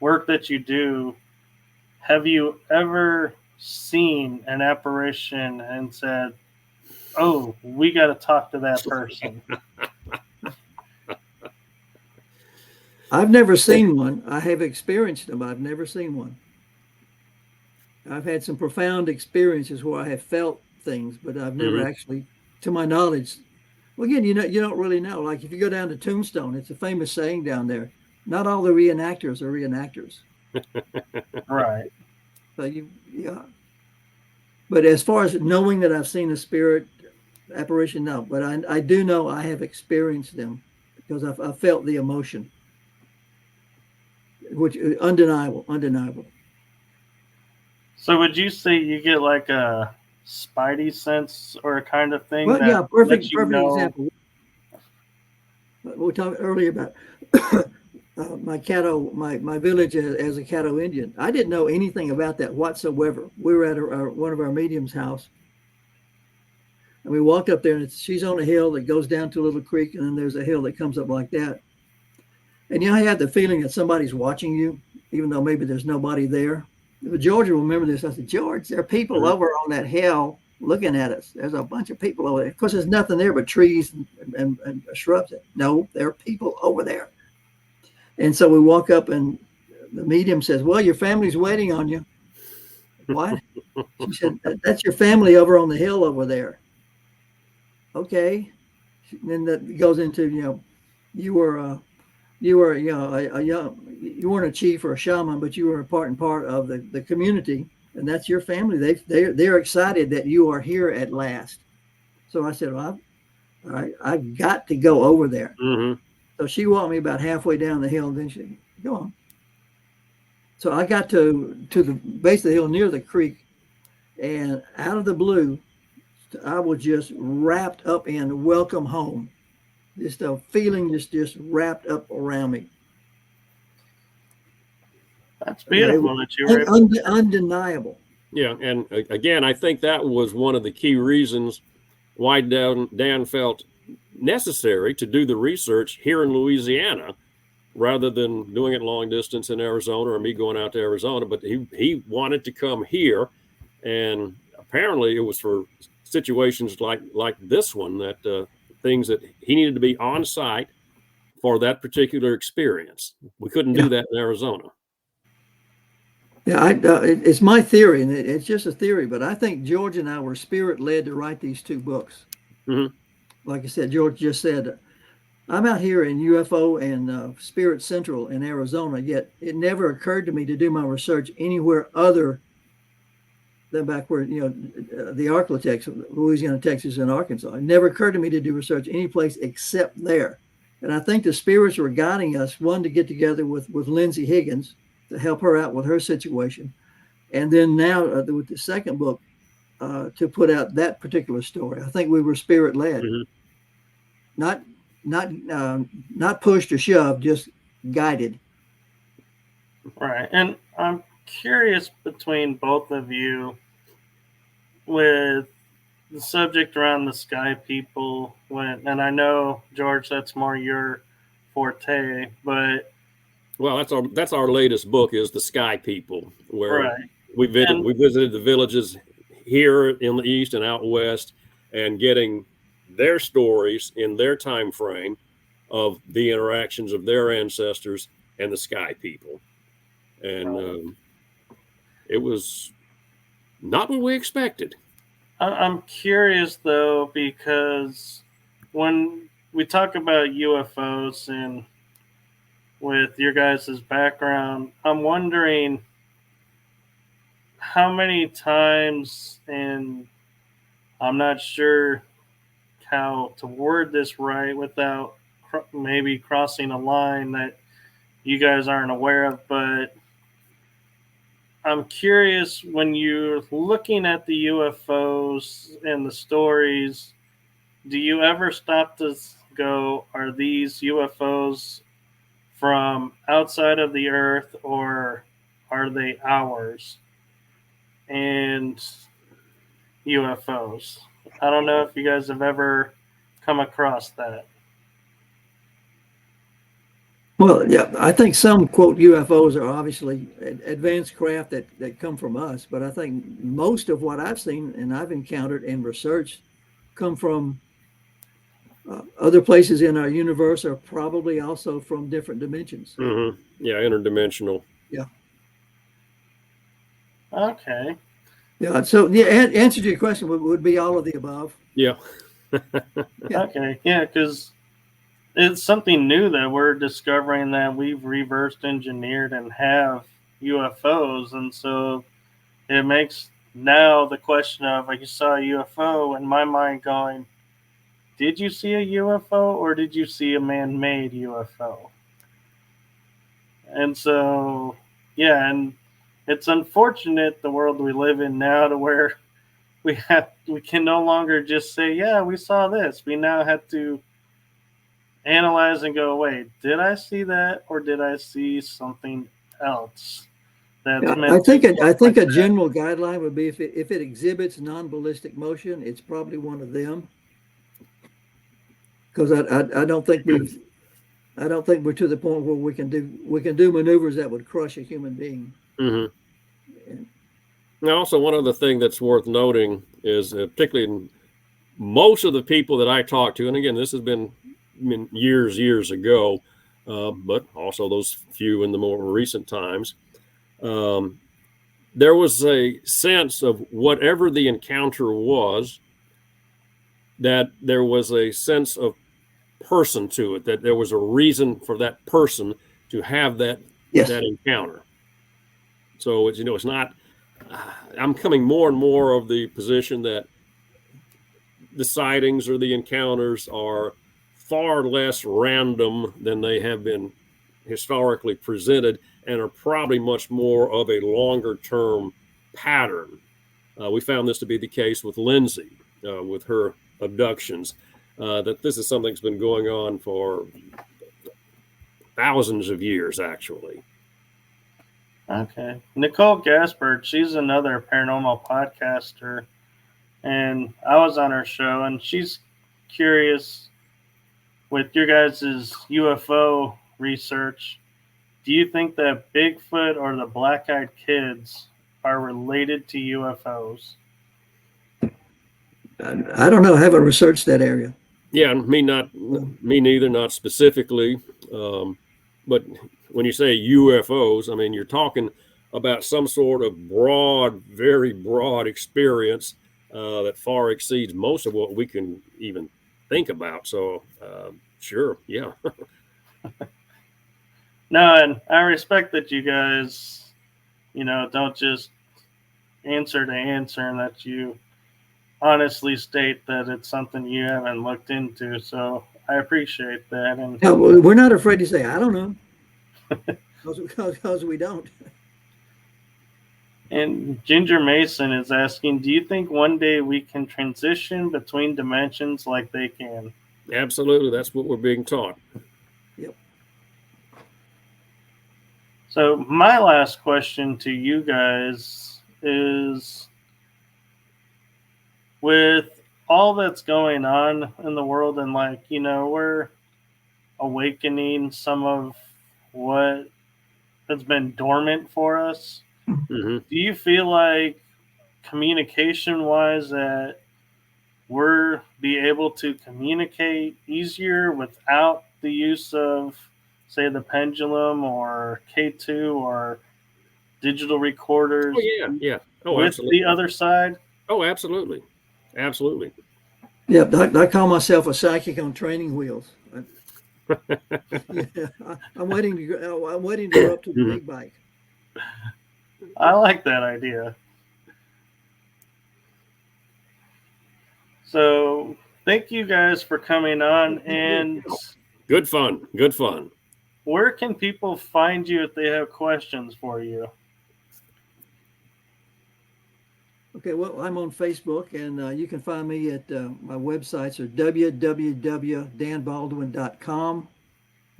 work that you do, have you ever seen an apparition and said, oh, we got to talk to that person? I've never seen one. I have experienced them. I've never seen one. I've had some profound experiences where I have felt things, but I've never actually, to my knowledge. Well, again, you don't really know. Like if you go down to Tombstone, it's a famous saying down there, not all the reenactors are reenactors. Right. So but as far as knowing that I've seen a spirit apparition, no. But I do know I have experienced them because I've felt the emotion, which is undeniable. So would you say you get like a spidey sense or a kind of thing? Well, yeah, perfect example. We talked earlier about my Caddo, my village as a Caddo Indian. I didn't know anything about that whatsoever. We were at one of our medium's house, and we walked up there, and she's on a hill that goes down to a little creek, and then there's a hill that comes up like that. And I had the feeling that somebody's watching you, even though maybe there's nobody there. But George will remember this. I said, George, there are people over on that hill looking at us. There's a bunch of people over there. Of course, there's nothing there but trees and shrubs. No, there are people over there. And so we walk up, and the medium says, well, your family's waiting on you. What? She said, that's your family over on the hill over there. Okay. And then that goes into, you weren't a chief or a shaman, but you were a part of the community, and that's your family. They're excited that you are here at last. So I said, well, I got to go over there. Mm-hmm. So she walked me about halfway down the hill, and then she said, go on. So I got to the base of the hill near the creek, and out of the blue, I was just wrapped up in welcome home. Just a feeling just wrapped up around me. That's beautiful that you were undeniable. Yeah, and again, I think that was one of the key reasons why Dan felt necessary to do the research here in Louisiana rather than doing it long distance in Arizona or me going out to Arizona. But he wanted to come here, and apparently it was for situations like this one, that things that he needed to be on site for that particular experience. We couldn't do that in Arizona. Yeah, it's my theory, and it's just a theory, but I think George and I were spirit led to write these two books. Mm-hmm. Like I said, George just said, I'm out here in UFO and Spirit Central in Arizona, yet it never occurred to me to do my research anywhere other than back where, the Architects, Louisiana, Texas, and Arkansas. It never occurred to me to do research any place except there. And I think the spirits were guiding us, one, to get together with Lindsay Higgins to help her out with her situation. And then now with the second book, to put out that particular story. I think we were spirit led, Mm-hmm. not pushed or shoved, just guided. Right. And I'm curious between both of you with the subject around the sky people, and I know, George, that's more your forte, but Well, that's our latest book, is the Sky People, where right. we visited the villages here in the east and out west, and getting their stories in their time frame of the interactions of their ancestors and the Sky People, and it was not what we expected. I'm curious though, because when we talk about UFOs and with your guys' background, I'm wondering how many times, and I'm not sure how to word this right without maybe crossing a line that you guys aren't aware of, but I'm curious, when you're looking at the UFOs and the stories, do you ever stop to go, are these UFOs from outside of the earth or are they ours? And UFOs. I don't know if you guys have ever come across that. Well, yeah, I think some quote UFOs are obviously advanced craft that come from us, but I think most of what I've seen and I've encountered and researched come from other places in our universe, or probably also from different dimensions. Mm-hmm. Yeah, interdimensional. Yeah. Okay. Yeah. So the answer to your question would be all of the above. Yeah. Yeah. Okay. Yeah, because it's something new that we're discovering, that we've reverse engineered and have UFOs. And so it makes now the question of, like, you saw a UFO, in my mind going, did you see a UFO or did you see a man-made UFO? And so, yeah, and it's unfortunate the world we live in now, to where we can no longer just say, yeah, we saw this. We now have to analyze and go, wait, did I see that or did I see something else? That's I think a general guideline would be, if it exhibits non-ballistic motion, it's probably one of them. Because I don't think we're to the point where we can do maneuvers that would crush a human being. Mm-hmm. Now, also, one other thing that's worth noting is, particularly most of the people that I talk to, and again, this has been years ago, but also those few in the more recent times, there was a sense of whatever the encounter was, that there was a sense of person to it, that there was a reason for that person to have that encounter. So it's not. I'm coming more and more of the position that the sightings or the encounters are far less random than they have been historically presented, and are probably much more of a longer term pattern. We found this to be the case with Lindsay, with her abductions, that this is something that's been going on for thousands of years, actually. Okay. Nicole Gaspard, she's another paranormal podcaster, and I was on her show, and she's curious, with your guys' UFO research, do you think that Bigfoot or the black-eyed kids are related to UFOs? I don't know. I haven't researched that area. Yeah, me neither, not specifically. But when you say UFOs, I mean, you're talking about some sort of broad, very broad experience that far exceeds most of what we can even think about. So, sure, yeah. No, and I respect that you guys, don't just answer to answer, and that you honestly state that it's something you haven't looked into. So I appreciate that. And No, we're not afraid to say, I don't know, because we don't. And Ginger Mason is asking, do you think one day we can transition between dimensions like they can? Absolutely. That's what we're being taught. Yep. So my last question to you guys is, with all that's going on in the world, and we're awakening some of what has been dormant for us. Mm-hmm. Do you feel like communication wise that we're be able to communicate easier without the use of, say, the pendulum or K2 or digital recorders Yeah. Oh, with absolutely. the other side? Oh, absolutely. Yep. I call myself a psychic on training wheels. Yeah, I'm waiting to go up to the big bike. I like that idea. So thank you guys for coming on. And Good fun. where can people find you if they have questions for you? Okay, well, I'm on Facebook, and you can find me at my websites are www.danbaldwin.com,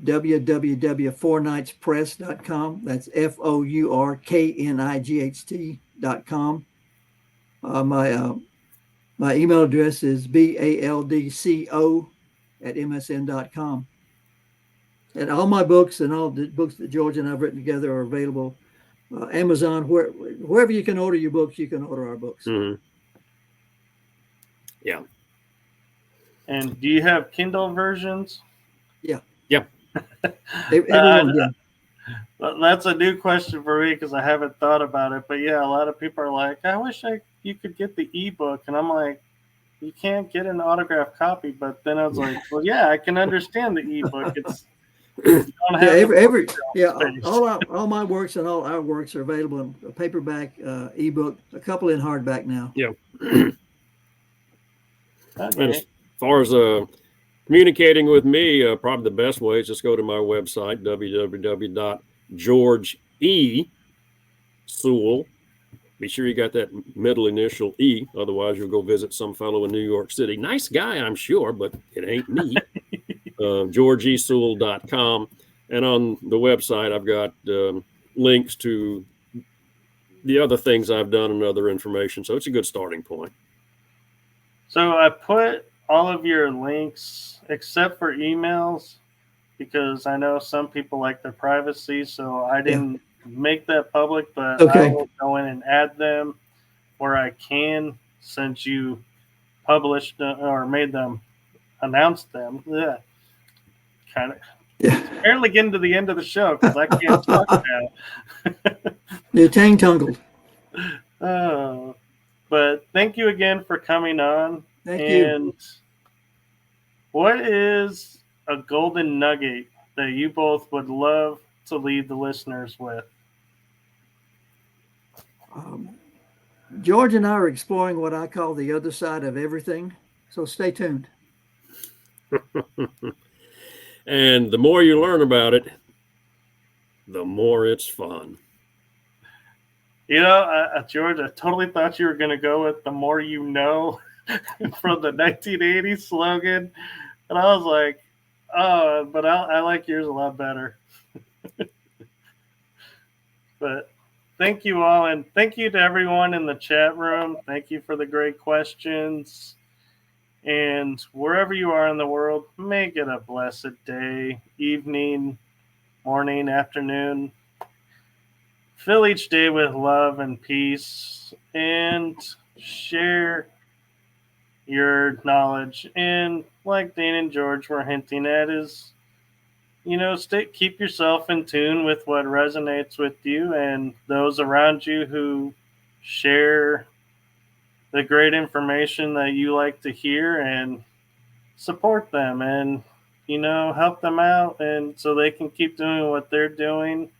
www.fournightspress.com. That's FOURKNIGHT.com. My email address is baldco@msn.com. And all my books and all the books that George and I've written together are available. Amazon, wherever you can order your books, you can order our books. Mm-hmm. Yeah. And do you have Kindle versions? Yeah. Yeah. Everyone, yeah. That's a new question for me because I haven't thought about it. But yeah, a lot of people are like, I wish you could get the ebook. And I'm like, you can't get an autographed copy. But then I was like, well, yeah, I can understand the ebook. It's you don't have all my works and all our works are available in a paperback, ebook, a couple in hardback now. Yeah. Okay. And as far as communicating with me, probably the best way is just go to my website, www.georgesewell. Be sure you got that middle initial E, otherwise you'll go visit some fellow in New York City. Nice guy, I'm sure, but it ain't me. GeorgeSewell.com. And on the website, I've got links to the other things I've done and other information. So it's a good starting point. So I put all of your links except for emails because I know some people like their privacy. So I didn't make that public, but I will go in and add them where I can, since you published or made them, announced them. Yeah. Kind of. Yeah. Barely getting to the end of the show because I can't talk now. You're tang-tungled. Oh, but thank you again for coming on. Thank you. What is a golden nugget that you both would love to leave the listeners with? George and I are exploring what I call the other side of everything. So stay tuned. And the more you learn about it, the more it's fun. George, I totally thought you were going to go with the more you know from the 1980s slogan. And I was like, oh, but I like yours a lot better. But thank you all. And thank you to everyone in the chat room. Thank you for the great questions. And wherever you are in the world, make it a blessed day, evening, morning, afternoon. Fill each day with love and peace, and share your knowledge. And like Dan and George were hinting at, is, keep yourself in tune with what resonates with you and those around you who share the great information that you like to hear, and support them and help them out, and so they can keep doing what they're doing,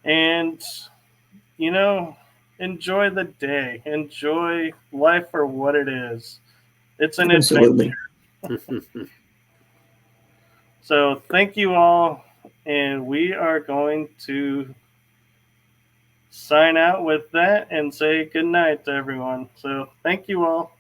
and enjoy the day, enjoy life for what it is. It's an Absolutely. adventure. So thank you all, and we are going to sign out with that and say good night to everyone. So thank you all.